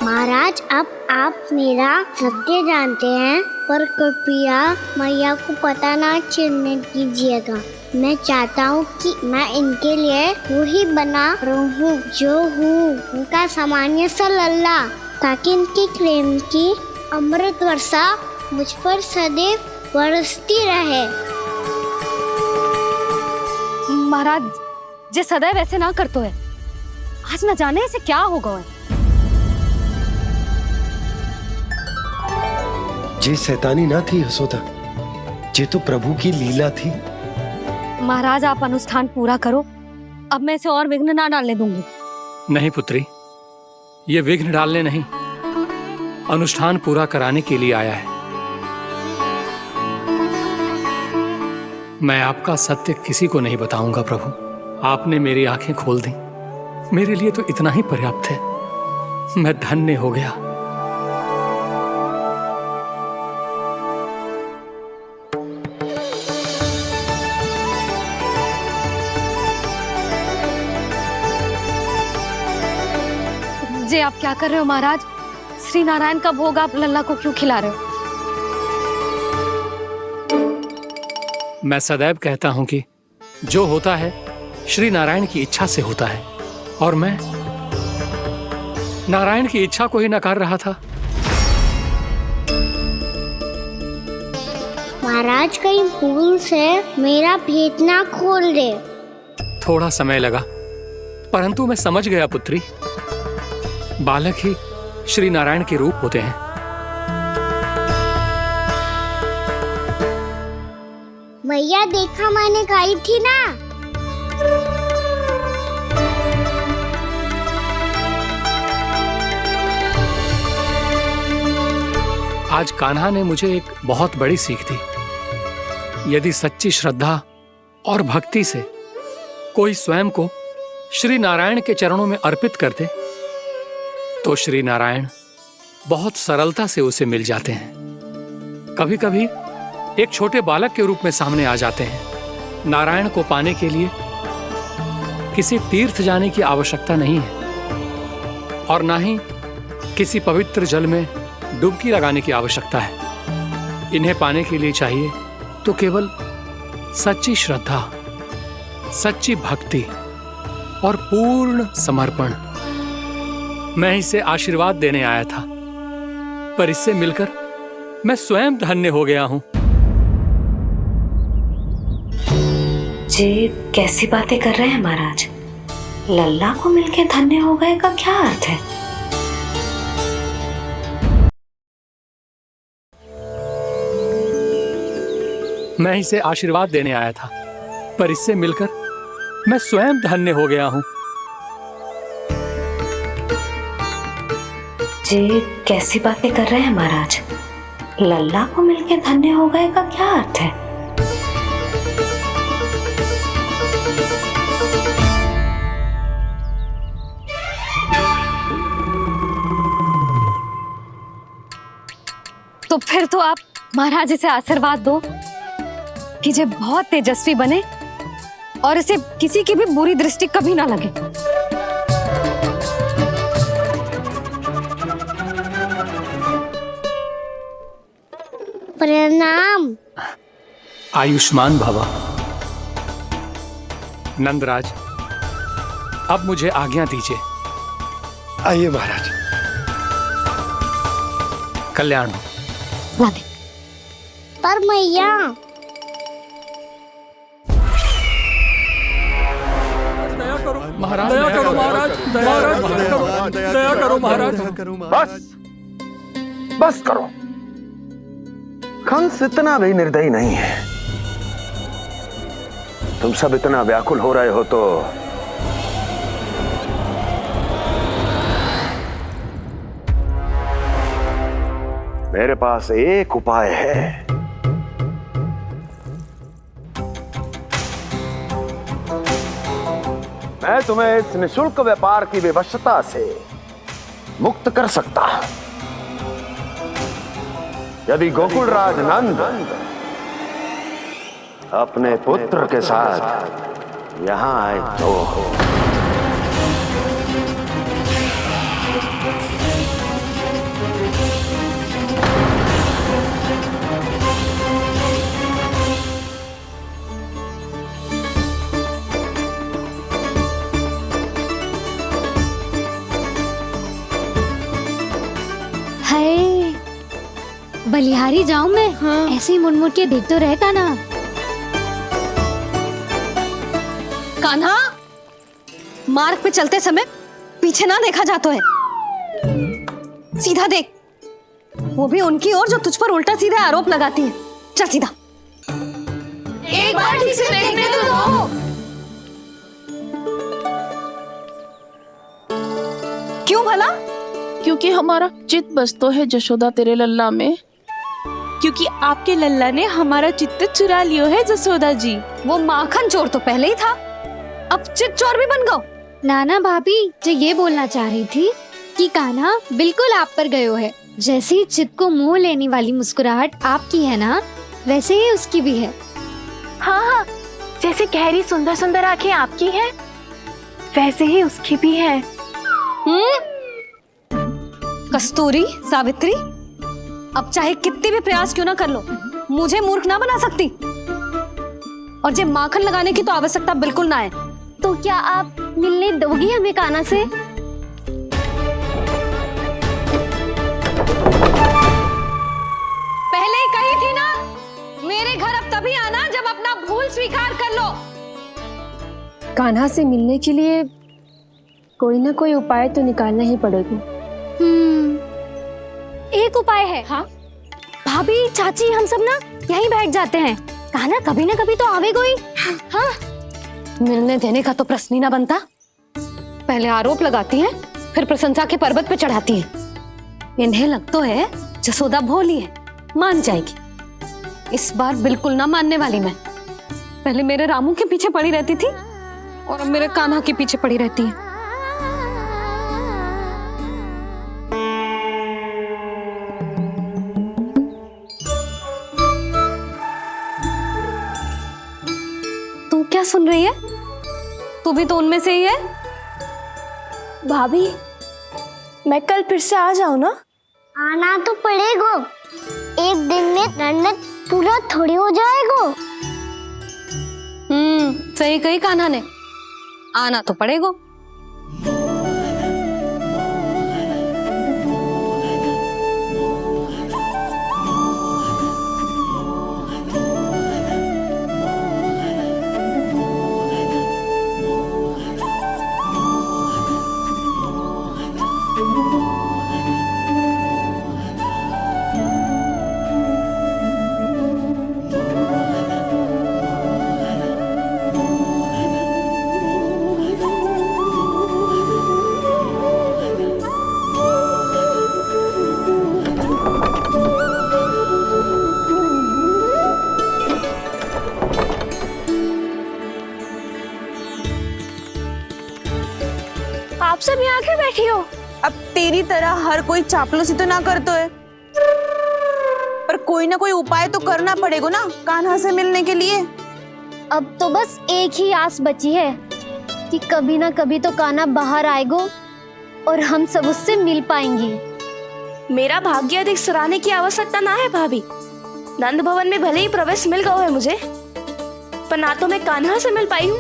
महाराज, अब आप मेरा सत्य जानते हैं, पर कृपया मैया को पता ना चलने दीजिएगा। मैं चाहता हूँ कि मैं इनके लिए वही बना रहूँ जो हूँ, उनका सामान्य सा लल्ला, ताकि इनके प्रेम की अमृत वर्षा मुझ पर सदैव बरसती रहे। महाराज, जे सदैव ऐसे ना करतो है, आज न जाने इसे क्या होगा है। जे शैतानी ना थी यशोदा, जे तो प्रभु की लीला थी। महाराज, आप अनुष्ठान पूरा करो, अब मैं इसे और विघ्न ना डालने दूंगी। नहीं पुत्री, ये विघ्न डालने नहीं, अनुष्ठान पूरा कराने के लिए आया है। मैं आपका सत्य किसी को नहीं बताऊंगा प्रभु। आपने मेरी आंखें खोल दी, मेरे लिए तो इतना ही पर्याप्त है। मैं धन्य हो गया। जे आप क्या कर रहे हो महाराज? श्री नारायण का भोग आप लल्ला को क्यों खिला रहे हो? मैं सदैव कहता हूं कि जो होता है श्री नारायण की इच्छा से होता है, और मैं नारायण की इच्छा को ही नकार रहा था। महाराज, कहीं भूल से मेरा भेद ना खोल दे। थोड़ा समय लगा, परंतु मैं समझ गया पुत्री। बालक ही श्री नारायण के रूप होते हैं। मैया, देखा मैंने कही थी ना। आज कान्हा ने मुझे एक बहुत बड़ी सीख दी। यदि सच्ची श्रद्धा और भक्ति से कोई स्वयं को श्री नारायण के चरणों में अर्पित कर दे, तो श्री नारायण बहुत सरलता से उसे मिल जाते हैं। कभी कभी एक छोटे बालक के रूप में सामने आ जाते हैं। नारायण को पाने के लिए किसी तीर्थ जाने की आवश्यकता नहीं है, और ना ही किसी पवित्र जल में डुबकी लगाने की आवश्यकता है। इन्हें पाने के लिए चाहिए तो केवल सच्ची श्रद्धा, सच्ची भक्ति और पूर्ण समर्पण। मैं इसे आशीर्वाद देने आया था, पर इससे मिलकर मैं स्वयं धन्य हो गया हूं। जे कैसी बातें कर रहे हैं महाराज? लल्ला को मिलके धन्य हो गए का क्या अर्थ है? मैं इसे आशीर्वाद देने आया था, पर इससे मिलकर मैं स्वयं धन्य हो गया हूं। जे कैसी बातें कर रहे हैं महाराज? लल्ला को मिलके धन्य हो गए का क्या अर्थ है? तो फिर तो आप महाराज इसे आशीर्वाद दो कि जे बहुत तेजस्वी बने और इसे किसी की भी बुरी दृष्टि कभी ना लगे। प्रणाम। आयुष्मान भवा। नंदराज, अब मुझे आज्ञा दीजिए। आइए महाराज। कल्याण हो। पर मैया, महाराज, दया करो महाराज, दया करो महाराज। बस, बस करो। कंस इतना भी निर्दयी नहीं है। तुम सब इतना व्याकुल हो रहे हो तो मेरे पास एक उपाय है। मैं तुम्हें इस निशुल्क व्यापार की विवशता से मुक्त कर सकता हूं। यदि गोकुलराज नंद अपने पुत्र के साथ यहां आए तो हाय, बलिहारी जाऊं मैं? हाँ। ऐसे ही मुड़ के देख तो रहे कान्हा। कान्हा, मार्ग पे चलते समय पीछे ना देखा जाता है, सीधा देख। वो भी उनकी ओर जो तुझ पर उल्टा सीधा आरोप लगाती है। चल सीधा। एक बार ठीक से देखने तो दो। क्यों भला? क्योंकि हमारा चित्त बसतो है जशोदा तेरे लल्ला में। क्योंकि आपके लल्ला ने हमारा चित्त चुरा लियो है जसोदा जी। वो माखन चोर तो पहले ही था, अब चित्त चोर भी बन गो। नाना भाभी जो ये बोलना चाह रही थी कि कान्हा बिल्कुल आप पर गयो है। जैसे ही चित्त को मोह लेने वाली मुस्कुराहट आपकी है ना, वैसे ही उसकी भी है। हाँ हाँ, जैसे गहरी सुंदर सुंदर आंखें आपकी हैं, वैसे ही उसकी भी है। कस्तूरी, सावित्री, अब चाहे कितने भी प्रयास क्यों ना कर लो, मुझे मूर्ख ना बना सकती। और जे माखन लगाने की तो आवश्यकता बिल्कुल ना है। तो क्या आप मिलने दोगी हमें कान्हा से? पहले ही कही थी ना, मेरे घर अब तभी आना जब अपना भूल स्वीकार कर लो। कान्हा से मिलने के लिए कोई ना कोई उपाय तो निकालना ही पड़ेगा। एक उपाय है। हाँ? भाभी, चाची, हम सब ना यहीं बैठ जाते हैं। कान्हा कभी ना कभी तो आवेगा ही। हाँ? मिलने देने का तो प्रश्न ही ना बनता। पहले आरोप लगाती हैं, फिर प्रशंसा के पर्वत पे चढ़ाती हैं। इन्हें लगता है जसोदा भोली है, मान जाएगी। इस बार बिल्कुल ना मानने वाली मैं। पहले मेरे रामू के पीछे पड़ी रहती थी और अब मेरे कान्हा के पीछे पड़ी रहती है। तू क्या सुन रही है? तू भी तो उनमें से ही है। भाभी, मैं कल फिर से आ जाऊं ना? आना तो पड़ेगा। एक दिन में रन्नत पूरा थोड़ी हो जाएगा। सही कही कान्हा ने, आना तो पड़ेगा। आप सब यहाँ क्यों बैठी हो? अब तेरी तरह हर कोई चापलूसी तो ना करतो है, पर कोई ना कोई उपाय तो करना पड़ेगा ना कान्हा से मिलने के लिए। अब तो बस एक ही आस बची है कि कभी ना कभी तो कान्हा बाहर आएगा और हम सब उससे मिल पाएंगे। मेरा भाग्य अधिक सराहने की आवश्यकता ना है भाभी। नंद भवन में भले ही प्रवेश मिल गया है मुझे, पर ना तो मैं कान्हा से मिल पाई हूँ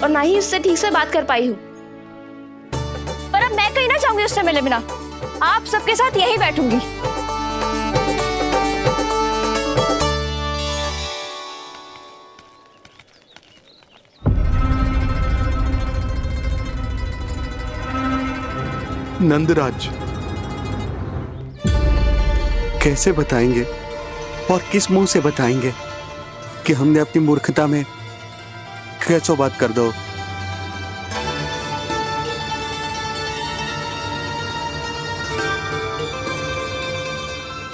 और ना ही उससे ठीक से बात कर पाई हूँ। पर अब मैं कहीं ना चाहूंगी उससे मिले बिना। आप सबके साथ यही बैठूंगी। नंदराज, कैसे बताएंगे और किस मुंह से बताएंगे कि हमने अपनी मूर्खता में कैसो बात कर दो।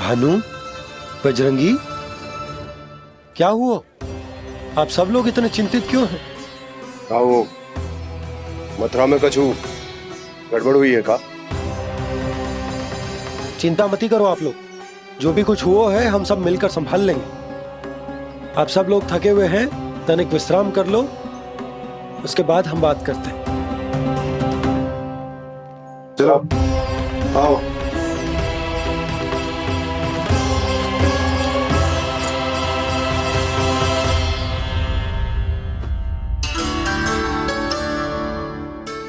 भानु, बजरंगी, क्या हुआ? आप सब लोग इतने चिंतित क्यों हैं? वो मथुरा में कछु गड़बड़ हुई है का? चिंता मती करो आप लोग, जो भी कुछ हुआ है हम सब मिलकर संभाल लेंगे। आप सब लोग थके हुए हैं, तनिक विश्राम कर लो, उसके बाद हम बात करते हैं। चलो आओ।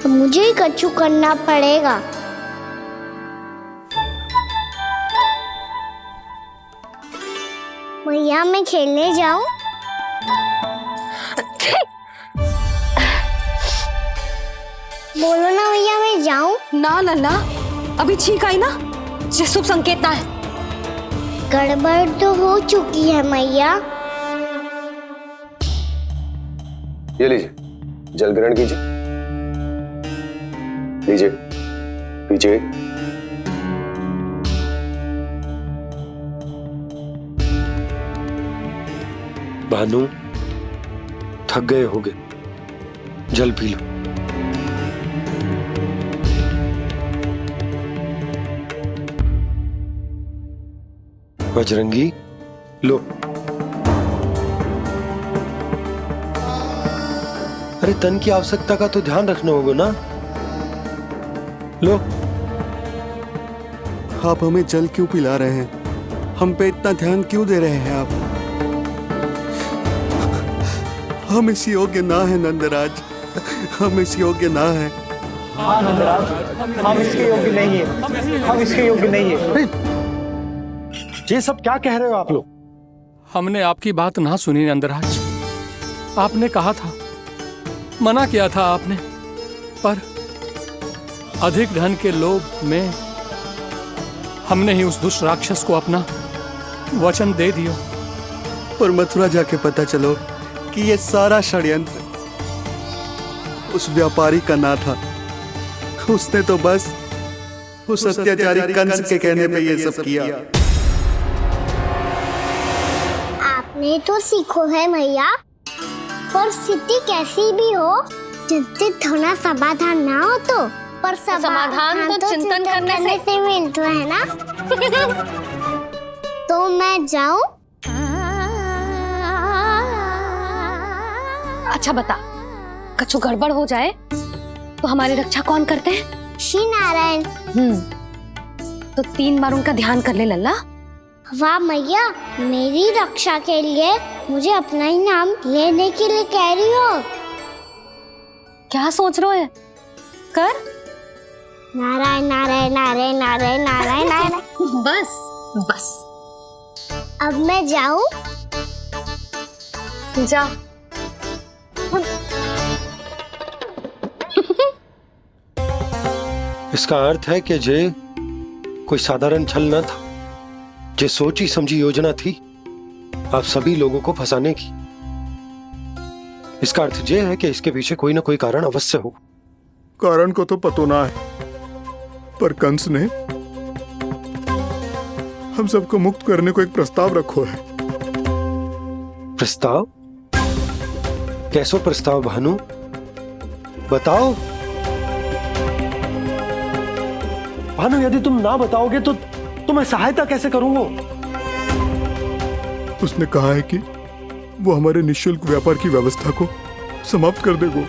मुझे ही कछु करना पड़ेगा। मैया मैं खेलने जाऊं? बोलो ना भैया मैं जाऊं? ना लल्ला, अभी छींक आई ना, ये शुभ संकेत ना है। गड़बड़ तो हो चुकी है मैया। ये लीजिए, जल ग्रहण कीजिए। लीजिए, पीजिए। भानु, थक गए होगे, जल पी लो। बजरंगी, लो। अरे तन की आवश्यकता का तो ध्यान रखना होगा ना, लो। आप हमें जल क्यों पिला रहे हैं? हम पे इतना ध्यान क्यों दे रहे हैं आप? हम इस योग्य ना है नंदराज, हम इस योग्य ना है। हाँ नंदराज, हम इसके योग्य नहीं है, हम इसके योग्य नहीं है। ये सब क्या कह रहे हो आप लोग? हमने आपकी बात ना सुनी नंदराज। आपने कहा था, मना किया था आपने, पर अधिक धन के लोभ में हमने ही उस दुष्ट राक्षस को अपना वचन दे दिया। पर मथुरा जाके पता चलो कि ये सारा षड्यंत्र उस व्यापारी का ना था। उसने तो बस उस अत्याचारी कंस के कहने पे ये सब किया। आपने तो सीखो है भैया, परिस्थिति कैसी भी हो, चिंतित होना समाधान ना हो तो, पर समाधान तो चिंतन करने से मिलता है ना। तो मैं जाऊं? अच्छा बता, कछु गड़बड़ हो जाए तो हमारी रक्षा कौन करते हैं? श्री नारायण। तो 3 बार उनका ध्यान कर ले लल्ला। वाह मैया, मेरी रक्षा के लिए मुझे अपना ही नाम लेने के लिए कह रही हो? क्या सोच रहे हो? कर नारायण नारायण नारायण नारायण नारायण नारायण। बस बस, अब मैं जाऊं? जा। इसका अर्थ है कि जे कोई साधारण छल न था, जे सोची समझी योजना थी आप सभी लोगों को फंसाने की। इसका अर्थ ये है कि इसके पीछे कोई ना कोई कारण अवश्य हो। कारण को तो पतो ना है, पर कंस ने हम सबको मुक्त करने को एक प्रस्ताव रखो है। प्रस्ताव? कैसो प्रस्ताव भानु, बताओ। भानु, यदि तुम ना बताओगे तो तुम्हें सहायता कैसे करूंगा? उसने कहा है कि वो हमारे निःशुल्क व्यापार की व्यवस्था को समाप्त कर देगा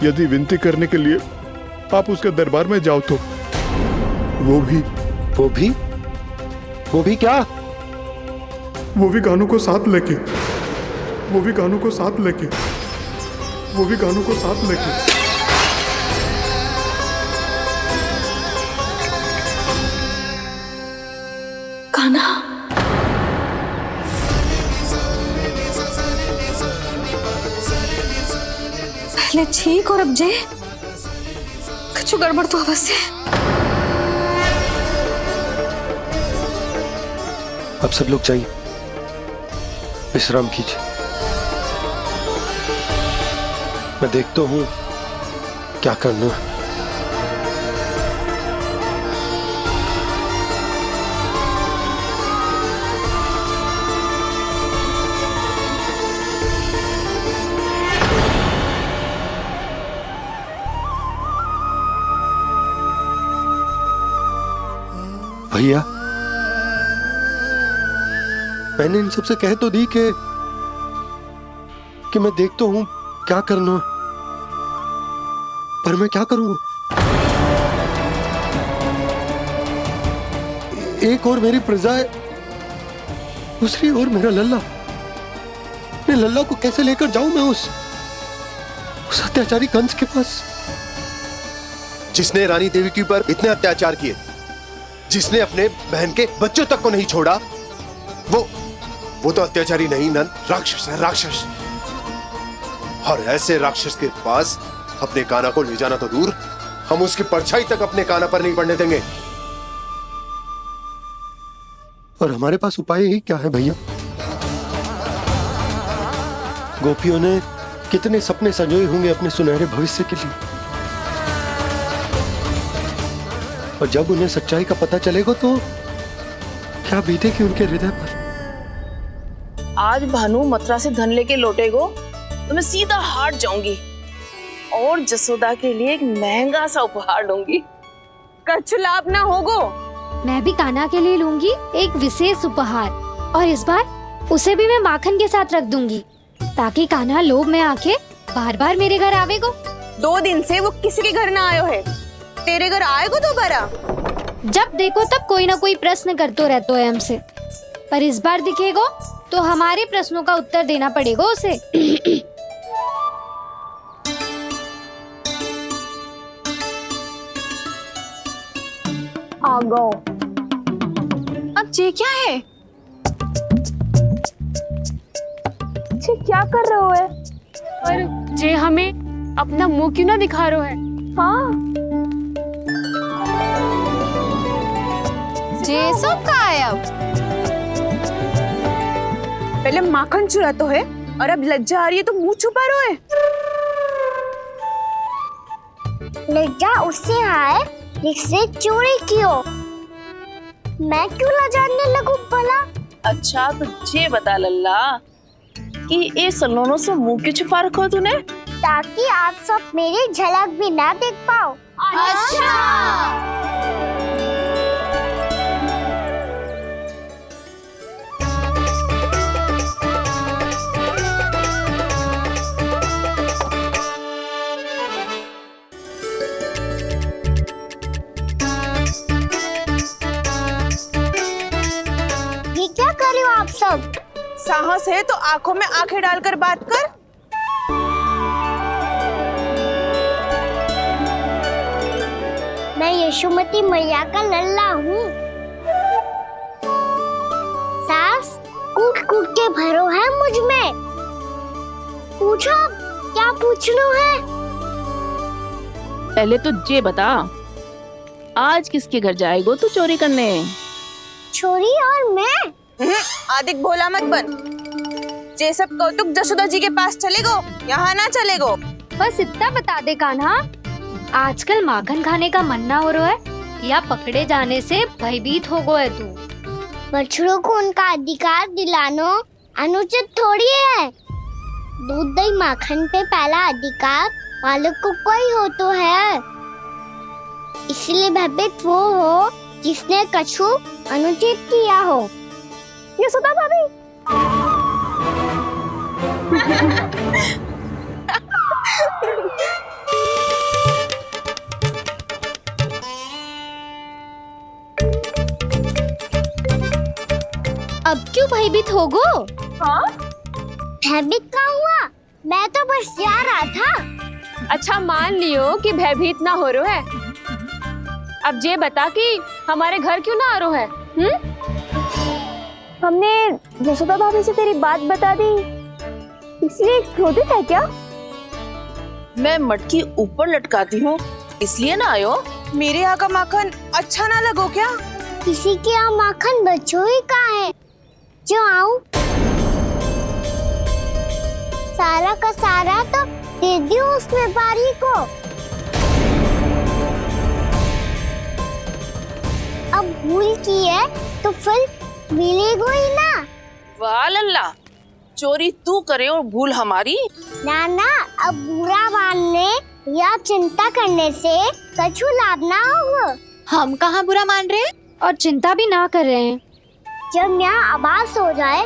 यदि विनती करने के लिए आप उसके दरबार में जाओ तो। वो भी क्या? वो भी गानों को साथ लेके, वो भी गानों को साथ लेके, वो भी गानों को साथ लेके। कान्हा, पहले ठीक और अब जे कुछ गड़बड़ तो अवश्य। अब सब लोग जाइए, विश्राम कीजिए। मैं देखता हूं क्या करना है। भैया, मैंने इन सबसे कह तो दी कि मैं देखता हूं क्या करना है, पर मैं क्या करूंगा? एक और मेरी प्रजा है, दूसरी ओर मेरा लल्ला। मैं लल्ला को कैसे लेकर जाऊं मैं उस अत्याचारी कंस के पास, जिसने रानी देवी के ऊपर इतने अत्याचार किए, जिसने अपने बहन के बच्चों तक को नहीं छोड़ा, वो तो अत्याचारी नहीं नंद, राक्षस है, राक्षस। और ऐसे राक्षस के पास अपने कान्हा को ले जाना तो दूर, हम उसकी परछाई तक अपने कान्हा पर नहीं पड़ने देंगे। और हमारे पास उपाय ही क्या है भैया? गोपियों ने कितने सपने संजोए होंगे अपने सुनहरे भविष्य के लिए, और जब उन्हें सच्चाई का पता चलेगा तो क्या बीतेगी उनके हृदय पर। आज भानु मथुरा से धन लेके लौटेगो तो मैं सीधा हाट जाऊंगी और जसोदा के लिए एक महंगा सा उपहार दूंगी। कछु लाभ ना होगो। मैं भी कान्हा के लिए लूंगी एक विशेष उपहार, और इस बार उसे भी मैं माखन के साथ रख दूंगी, ताकि कान्हा लोभ में आके बार बार मेरे घर आवेगो। 2 दिन से वो किसी के घर ना आयो है, तेरे घर आएगो दोबारा? जब देखो तब कोई ना कोई प्रश्न करते रहते है हमसे, पर इस बार दिखेगो तो हमारे प्रश्नों का उत्तर देना पड़ेगा उसे। आ गो। अब ये क्या है? ये क्या कर रहे हो है? पर जे हमें अपना मुंह क्यों ना दिखा रहे है? हाँ, जे सब का है अब? पहले माखन चुरा तो है और अब लज्जा आ रही है तो मुंह छुपा रहे है। लज्जा उससे है जिससे चोरी कियो। मैं क्यों लजाने लगूं भला? अच्छा तो ये बता लल्ला कि ये सलोनों से मुंह क्यों छुपा रखो तूने? ताकि आप सब मेरी झलक भी ना देख पाओ। अच्छा। ये क्या कर रहे हो आप सब? साहस है तो आंखों में आंखें डालकर बात कर। मैं यशोमती मैया का लल्ला हूँ। सास कूट कूट के भरो है मुझ में। पूछो क्या पूछना है? पहले तो ये बता, आज किसके घर जाएगो तू चोरी करने? छोरी और मैं? आदिक भोला मत बन। ये सब कौतुक जशोदा जी के पास चलेगो, यहाँ ना चलेगो। बस इतना बता दे कान्हा, आजकल माखन खाने का मन ना हो रहा है या पकड़े जाने से भयभीत हो गए तू? बछड़ों को उनका अधिकार दिलाना अनुचित थोड़ी है। दूध दही माखन पे पहला अधिकार मालिक को कोई हो तो है। इसलिए भयभीत वो हो जिसने कछु अनुचित किया हो। यशोदा भाभी। अब क्यों भयभीत हो गो? हाँ? भयभीत क्या हुआ? मैं तो बस जा रहा था। अच्छा मान लियो कि भयभीत ना हो रहा है, अब ये बता कि हमारे घर क्यों ना आ रहा है? हमने यशोदा भाभी से तेरी बात बता दी, इसलिए क्रोधित है क्या? मैं मटकी ऊपर लटकाती हूँ इसलिए ना आयो? मेरे यहाँ का माखन अच्छा ना लगो क्या? किसी के यहाँ माखन बच्चों ही कहाँ है? क्यों आऊं? सारा का सारा तो दे दियो उस व्यापारी को। अब भूल की है तो फिर मिलेगो ही ना। वाह लल्ला, चोरी तू करे और भूल हमारी। नाना, अब बुरा मानने या चिंता करने से कछु लाभ ना होगा। हम कहाँ बुरा मान रहे हैं और चिंता भी ना कर रहे हैं। जब यहाँ आवाज हो जाए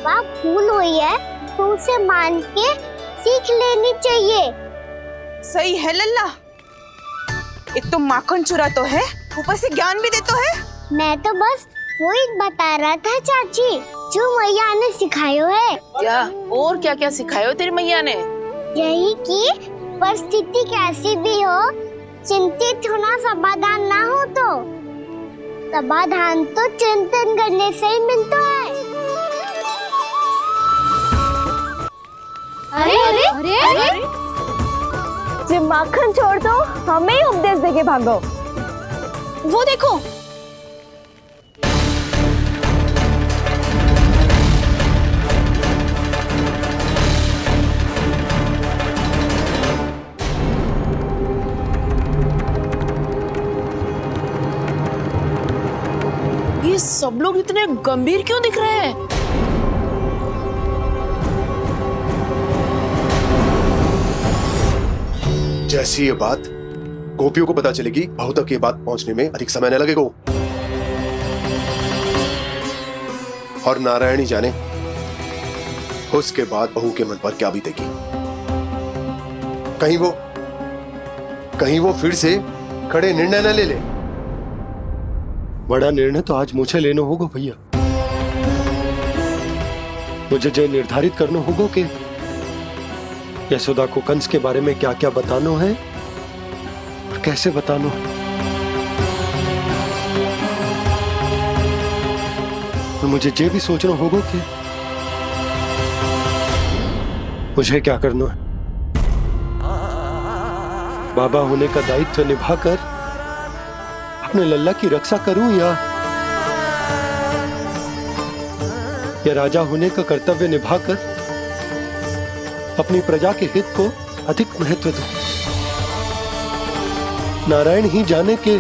वहाँ भूल हुई है तो उसे मान के सीख लेनी चाहिए। सही है लल्ला, एक तो माखन चुरा तो है, ऊपर से ज्ञान भी देता है। मैं तो बस वही बता रहा था चाची, जो मैया ने सिखायो है। क्या और क्या क्या सिखायो तेरी मैया ने? यही कि परिस्थिति कैसी भी हो, चिंतित होना समाधान ना हो तो समाधान तो चिंतन करने से ही मिलता है। अरे अरे अरे, अरे? जब माखन छोड़ दो हमें ही उपदेश देके भागो। वो देखो, ये सब लोग इतने गंभीर क्यों दिख रहे हैं? जैसी ये बात गोपियों को पता चलेगी, बहू तक ये बात पहुंचने में अधिक समय न लगेगा। और नारायणी जाने उसके बाद बहू के मन पर क्या बीतेगी। कहीं वो फिर से खड़े निर्णय न ले ले। बड़ा निर्णय तो आज मुझे लेना होगा भैया। मुझे जो निर्धारित करना होगा कि यशोदा को कंस के बारे में क्या क्या बताना है और कैसे बताना है। और मुझे ये भी सोचना होगा कि मुझे क्या करना है। बाबा होने का दायित्व निभाकर अपने लल्ला की रक्षा करूं या राजा होने का कर्तव्य निभाकर अपनी प्रजा के हित को अधिक महत्व दूं। नारायण ही जाने के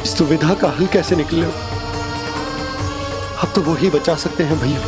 इस दुविधा का हल कैसे निकले। अब तो वो ही बचा सकते हैं भैया।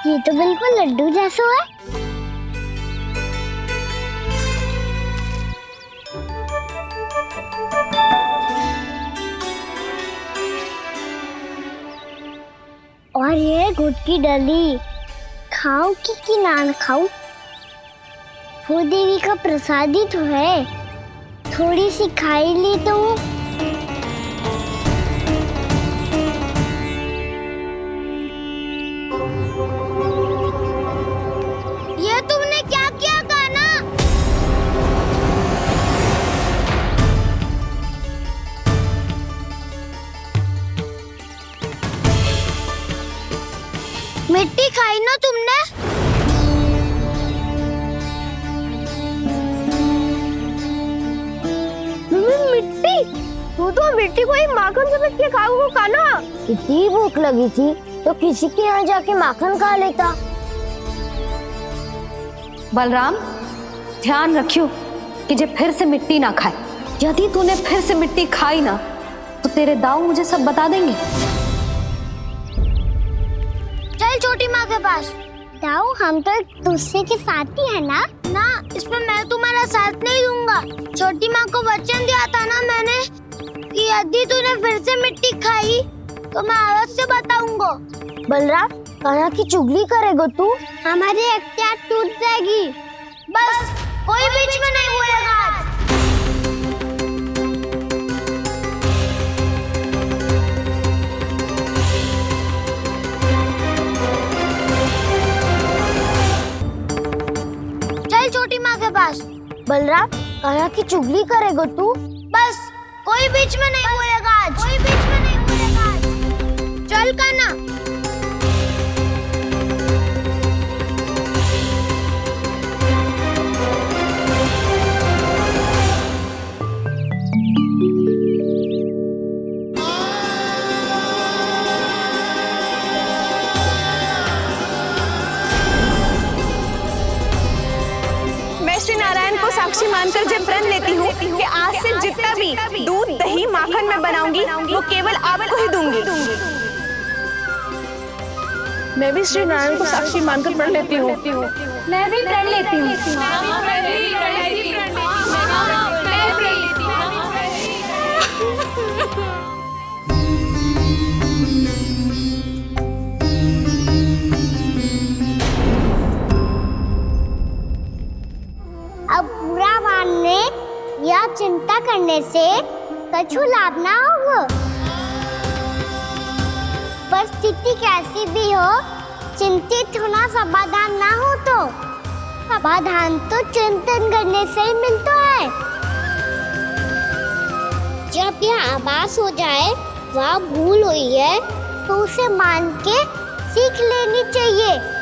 ये तो बिल्कुल लड्डू जैसा है। और ये गुड़ की डली खाऊं कि ना खाऊं? वो देवी का प्रसाद ही तो है, थोड़ी सी खाई ली तो। ये तुमने क्या किया कान्हा? मिट्टी खाई ना तुमने? मिट्टी? तू तो मिट्टी को ही माखन समझ के खाओगे कान्हा। इतनी भूख लगी थी तो किसी के यहाँ जाके माखन खा लेता। बलराम, ध्यान रखियो कि जे फिर से मिट्टी ना खाए। यदि तूने फिर से मिट्टी खाई ना तो तेरे दाऊ मुझे सब बता देंगे। चल छोटी माँ के पास। दाऊ, हम तो एक दूसरे के साथी है ना। ना, इसमें मैं तुम्हारा साथ नहीं दूंगा। छोटी माँ को वचन दिया था ना मैंने कि यदि तूने फिर से मिट्टी खाई तो मैं आवाज से बताऊंगा। बलराम, कान्हा की चुगली करेगा तू, हमारी अख्तियार टूट जाएगी। बस कोई बीच में नहीं बोलेगा आज। चल छोटी माँ के पास। बलराम, कान्हा की चुगली करेगा तू, बस कोई बीच में नहीं बोलेगा आज। कोई बीच में नहीं बोलेगा आज। चल कान्हा। मैं श्री नारायण को साक्षी मानकर जब प्रण लेती हूँ कि आज से जितना भी दूध दही माखन मैं बनाऊंगी वो केवल आपको ही दूंगी। मैं भी श्री नारायण को साक्षी मानकर प्रण लेती हूँ। मैं भी प्रण लेती हूँ। अब बुरा मानने या चिंता करने से कछु लाभ ना होगा। परिस्थिति कैसी भी हो, चिंतित होना समाधान ना हो तो समाधान तो चिंतन करने से ही मिलता है। जब यह आभास हो जाए वह भूल हुई है तो उसे मान के सीख लेनी चाहिए।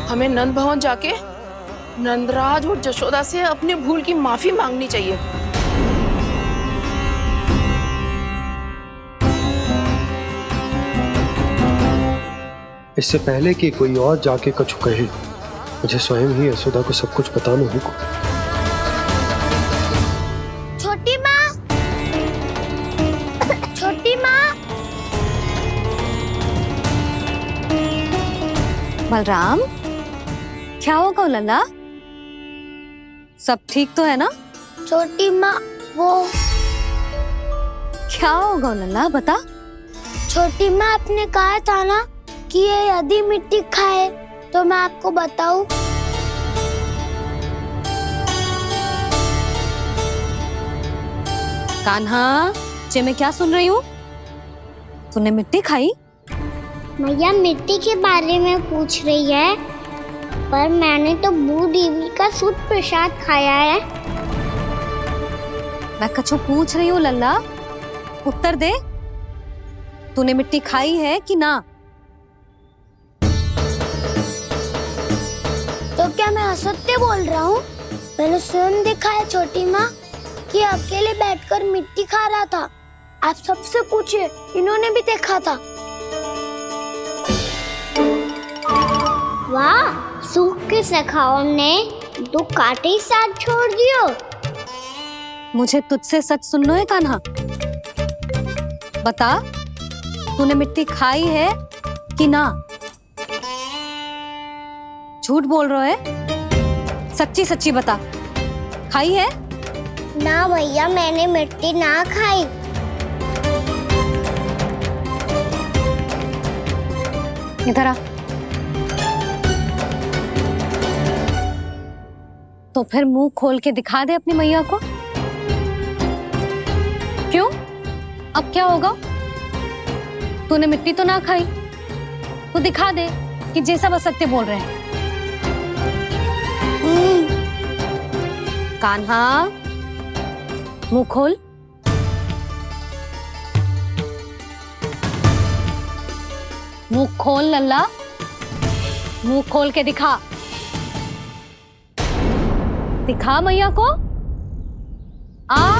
हमें नंद भवन जाके नंदराज और जशोदा से अपनी भूल की माफी मांगनी चाहिए। इससे पहले कि कोई और जाके कछु कहे, मुझे स्वयं ही यशोदा को सब कुछ बताना होगा। छोटी माँ, छोटी माँ। बलराम, क्या होगा लल्ला? सब ठीक तो है ना? छोटी माँ, वो क्या होगा लल्ला, बता। छोटी माँ, आपने कहा था ना कि ये यदि मिट्टी खाए तो मैं आपको बताऊं। कान्हा, जे मैं क्या सुन रही हूँ? तूने मिट्टी खाई? मैया मिट्टी के बारे में पूछ रही है, पर मैंने तो भू देवी का शुद्ध प्रसाद खाया है। मैं कछु पूछ रही हूँ लल्ला, उत्तर दे। तूने मिट्टी खाई है कि ना? तो क्या मैं असत्य बोल रहा हूँ? मैंने स्वयं देखा है छोटी माँ कि अकेले बैठकर मिट्टी खा रहा था। आप सबसे पूछिए, इन्होंने भी देखा था। वाह, सूख के सखाओं ने दो कांटे ही साथ छोड़ दियो। मुझे तुझसे सच सुनना है कान्हा। बता, तूने मिट्टी खाई है कि ना? झूठ बोल रहा है, सच्ची सच्ची बता, खाई है? ना भैया, मैंने मिट्टी ना खाई। इधर आ। तो फिर मुंह खोल के दिखा दे अपनी मैया को। क्यों? अब क्या होगा? तूने मिट्टी तो ना खाई, तो दिखा दे कि जे सब असत्य बोल रहे हैं। कान्हा, मुंह खोल। मुंह खोल लल्ला, मुंह खोल के दिखा। दिखा मैया को। आ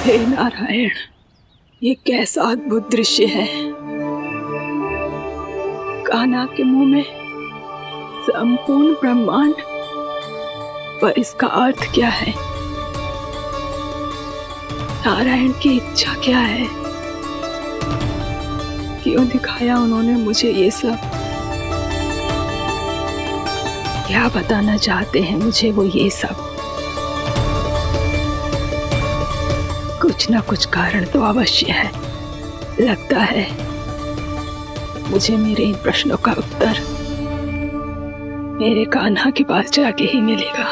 हे नारायण, ये कैसा अद्भुत दृश्य है। कान्हा के मुंह में संपूर्ण ब्रह्मांड, पर इसका अर्थ क्या है? नारायण की इच्छा क्या है? क्यों दिखाया उन्होंने मुझे ये सब? क्या बताना चाहते हैं मुझे वो ये सब? कुछ ना कुछ कारण तो अवश्य है। लगता है मुझे मेरे इन प्रश्नों का उत्तर मेरे कान्हा के पास जाके ही मिलेगा।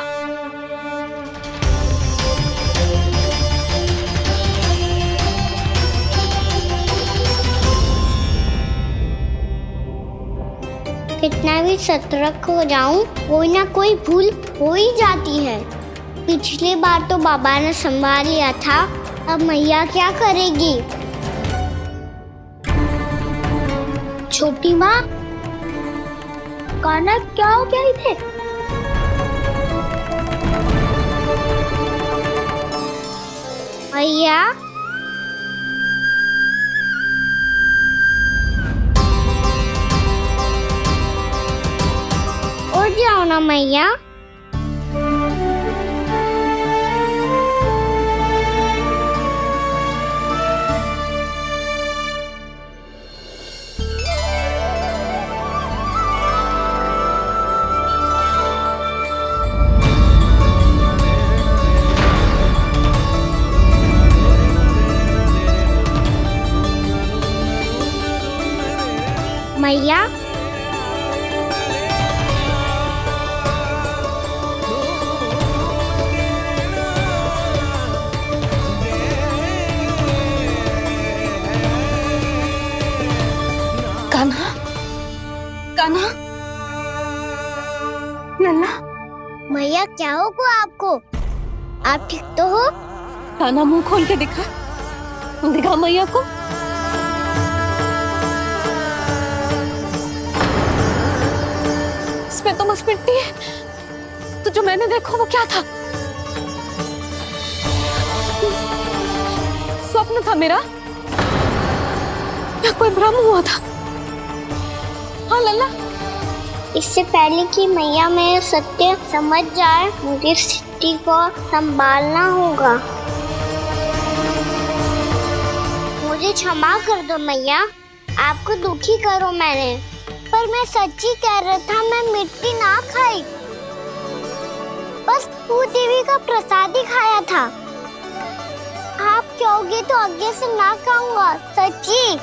कितना भी सतर्क हो जाऊं, कोई ना कोई भूल हो ही जाती है। पिछली बार तो बाबा ने संभाल लिया था, अब मैया क्या करेगी? छोटी माँ, कान्हा क्या हो गया इधर? मैया, उठ जाओ ना मैया। मैया, कान्हा, कान्हा, लल्ला। मैया क्या होगा आपको? आप ठीक तो हो? कान्हा मुंह खोल के दिखा, दिखा मैया को। इसमें तो बस मिट्टी है, तो जो मैंने देखा वो क्या था? स्वप्न था मेरा या कोई भ्रम हुआ था? हाँ लल्ला, इससे पहले कि मैया मेरे सत्य समझ जाए, मुझे स्थिति को संभालना होगा। मुझे क्षमा कर दो मैया, आपको दुखी करो मैंने, पर मैं सच्ची कह रहा था, मैं मिट्टी ना खाई, बस तू देवी का प्रसाद ही खाया था। आप कहोगे तो आगे से ना खाऊंगा, सच्ची।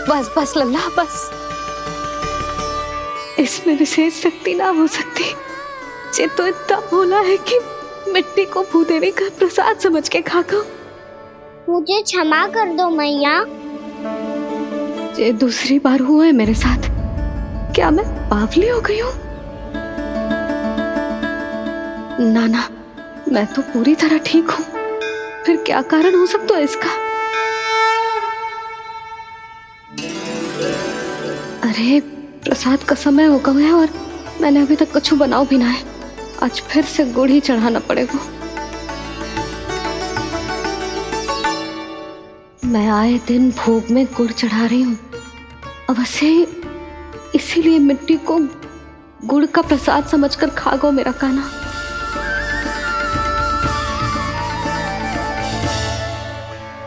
बस बस लल्ला, बस। इसमें विशेष शक्ति ना हो सकती। ये तो इतना भोला है कि मिट्टी को भूदेवी का प्रसाद समझ के खा गो। मुझे क्षमा कर दो मैया। ये दूसरी बार हुआ है मेरे साथ। क्या मैं बावली हो गई हूँ? ना ना, मैं तो पूरी तरह ठीक हूँ। फिर क्या कारण हो सकता है इसका? अरे प्रसाद का समय हो गया है और मैंने अभी तक कुछ बनाओ भी ना है। आज फिर से गुड़ ही चढ़ाना पड़ेगा। मैं आए दिन भोग में गुड़ चढ़ा रही हूँ, अवश्य ही इसीलिए मिट्टी को गुड़ का प्रसाद समझकर खा गो मेरा कान्हा।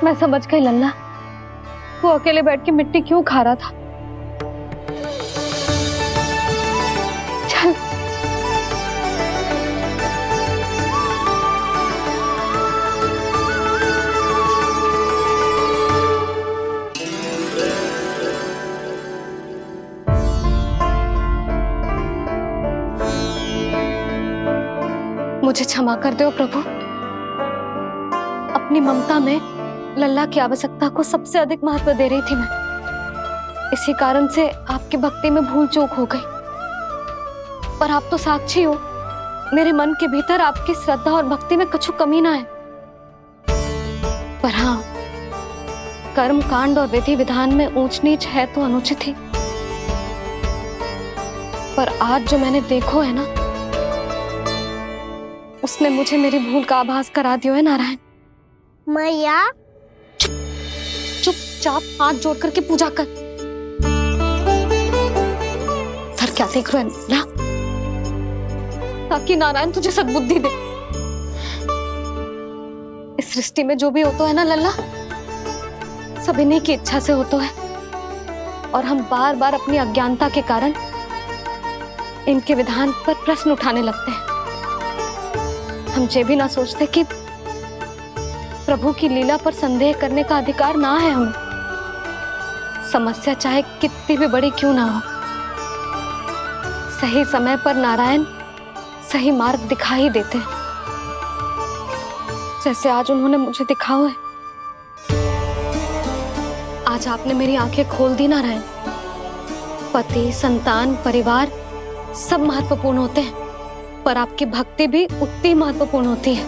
मैं समझ गई लल्ला, वो अकेले बैठ के मिट्टी क्यों खा रहा था। चल मुझे क्षमा कर दो प्रभु। अपनी ममता में लल्ला की आवश्यकता को सबसे अधिक महत्व दे रही थी मैं। इसी कारण से आपकी भक्ति में भूल चूक हो गई। पर आप तो साक्षी हो, मेरे मन के भीतर आपकी श्रद्धा और भक्ति में कुछ कमी ना है। पर हाँ, कर्म कांड और विधि विधान में ऊंच नीच है तो अनुचित ही। पर आज जो मैंने देखो है ना, उसने मुझे मेरी भूल का आभास करा दियो है नारायण। मैया चुपचाप हाथ जोड़ करके पूजा कर। सर क्या देख रहे हैं ना, ताकि नारायण तुझे सद्बुद्धि दे। इस सृष्टि में जो भी होता है ना लल्ला, सब इन्हीं की इच्छा से होता है, और हम बार बार अपनी अज्ञानता के कारण इनके विधान पर प्रश्न उठाने लगते हैं। हम ये भी ना सोचते कि प्रभु की लीला पर संदेह करने का अधिकार ना है हमें। समस्या चाहे कितनी भी बड़ी क्यों ना हो, सही समय पर नारायण सही मार्ग दिखा ही देते हैं, जैसे आज उन्होंने मुझे दिखाओ है। आज आपने मेरी आंखें खोल दी नारायण। पति, संतान, परिवार सब महत्वपूर्ण होते हैं, पर आपकी भक्ति भी उतनी महत्वपूर्ण होती है।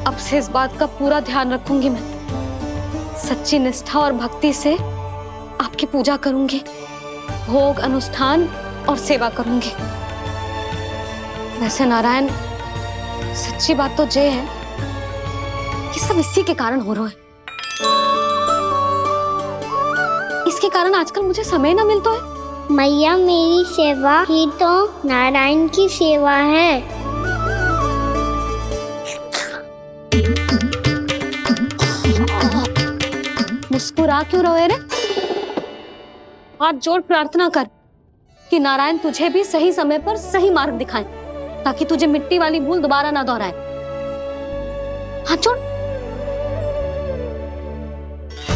अब से इस बात का पूरा ध्यान रखूंगी मैं। सच्ची निष्ठा और भक्ति से आपकी पूजा करूंगी, भोग, अनुष्ठान और सेवा करूंगी। वैसे नारायण, सच्ची बात तो ये है कि सब इसी के कारण हो रहा है। इसके कारण आजकल मुझे समय ना मिलता है। मैया, मेरी सेवा ही तो नारायण की सेवा है। मुस्कुरा क्यों रहे रे? हाथ जोड़ प्रार्थना कर कि नारायण तुझे भी सही समय पर सही मार्ग दिखाएं, ताकि तुझे मिट्टी वाली भूल दोबारा ना दोहराए। हाथ जोड़।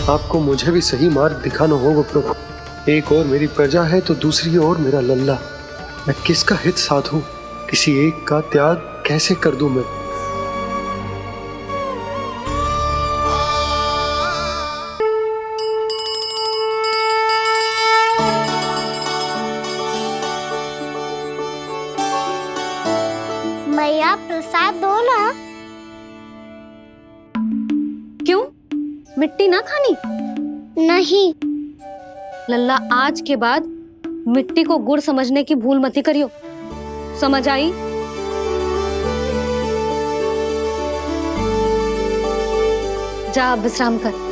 आपको मुझे भी सही मार्ग दिखाना होगा प्रभु। एक और मेरी प्रजा है तो दूसरी ओर मेरा लल्ला। मैं किसका हित साधूं? किसी एक का त्याग कैसे कर दूं मैं? मैया, प्रसाद दो ना। क्यों? मिट्टी ना खानी? नहीं। लल्ला, आज के बाद मिट्टी को गुड़ समझने की भूल मत करियो। समझ आई? जा अब विश्राम कर।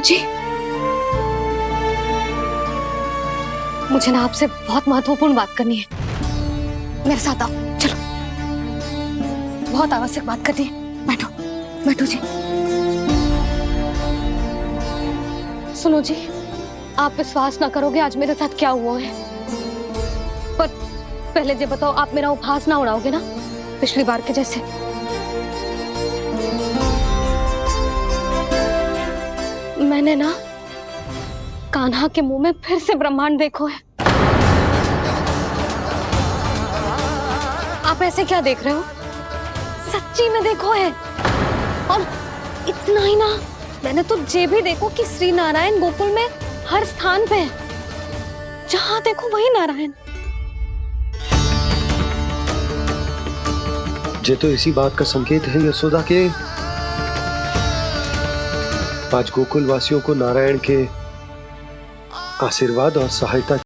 जी, मुझे ना आपसे बहुत महत्वपूर्ण बात करनी है। मेरे साथ आओ, चलो। बहुत आवश्यक बात करनी है। बैठो, बैठो जी। सुनो जी, आप विश्वास ना करोगे आज मेरे साथ क्या हुआ है। पर पहले ये बताओ, आप मेरा उपहास ना उड़ाओगे ना, पिछली बार के जैसे? मैंने ना कान्हा के मुंह में फिर से ब्रह्मांड देखो है। आप ऐसे क्या देख रहे हो? सच्ची में देखो है। और इतना ही ना, मैंने तो ये भी देखो कि श्री नारायण गोकुल में हर स्थान पे है। जहां देखो वही नारायण। ये तो इसी बात का संकेत है यशोदा के आज गोकुल वासियों को नारायण के आशीर्वाद और सहायता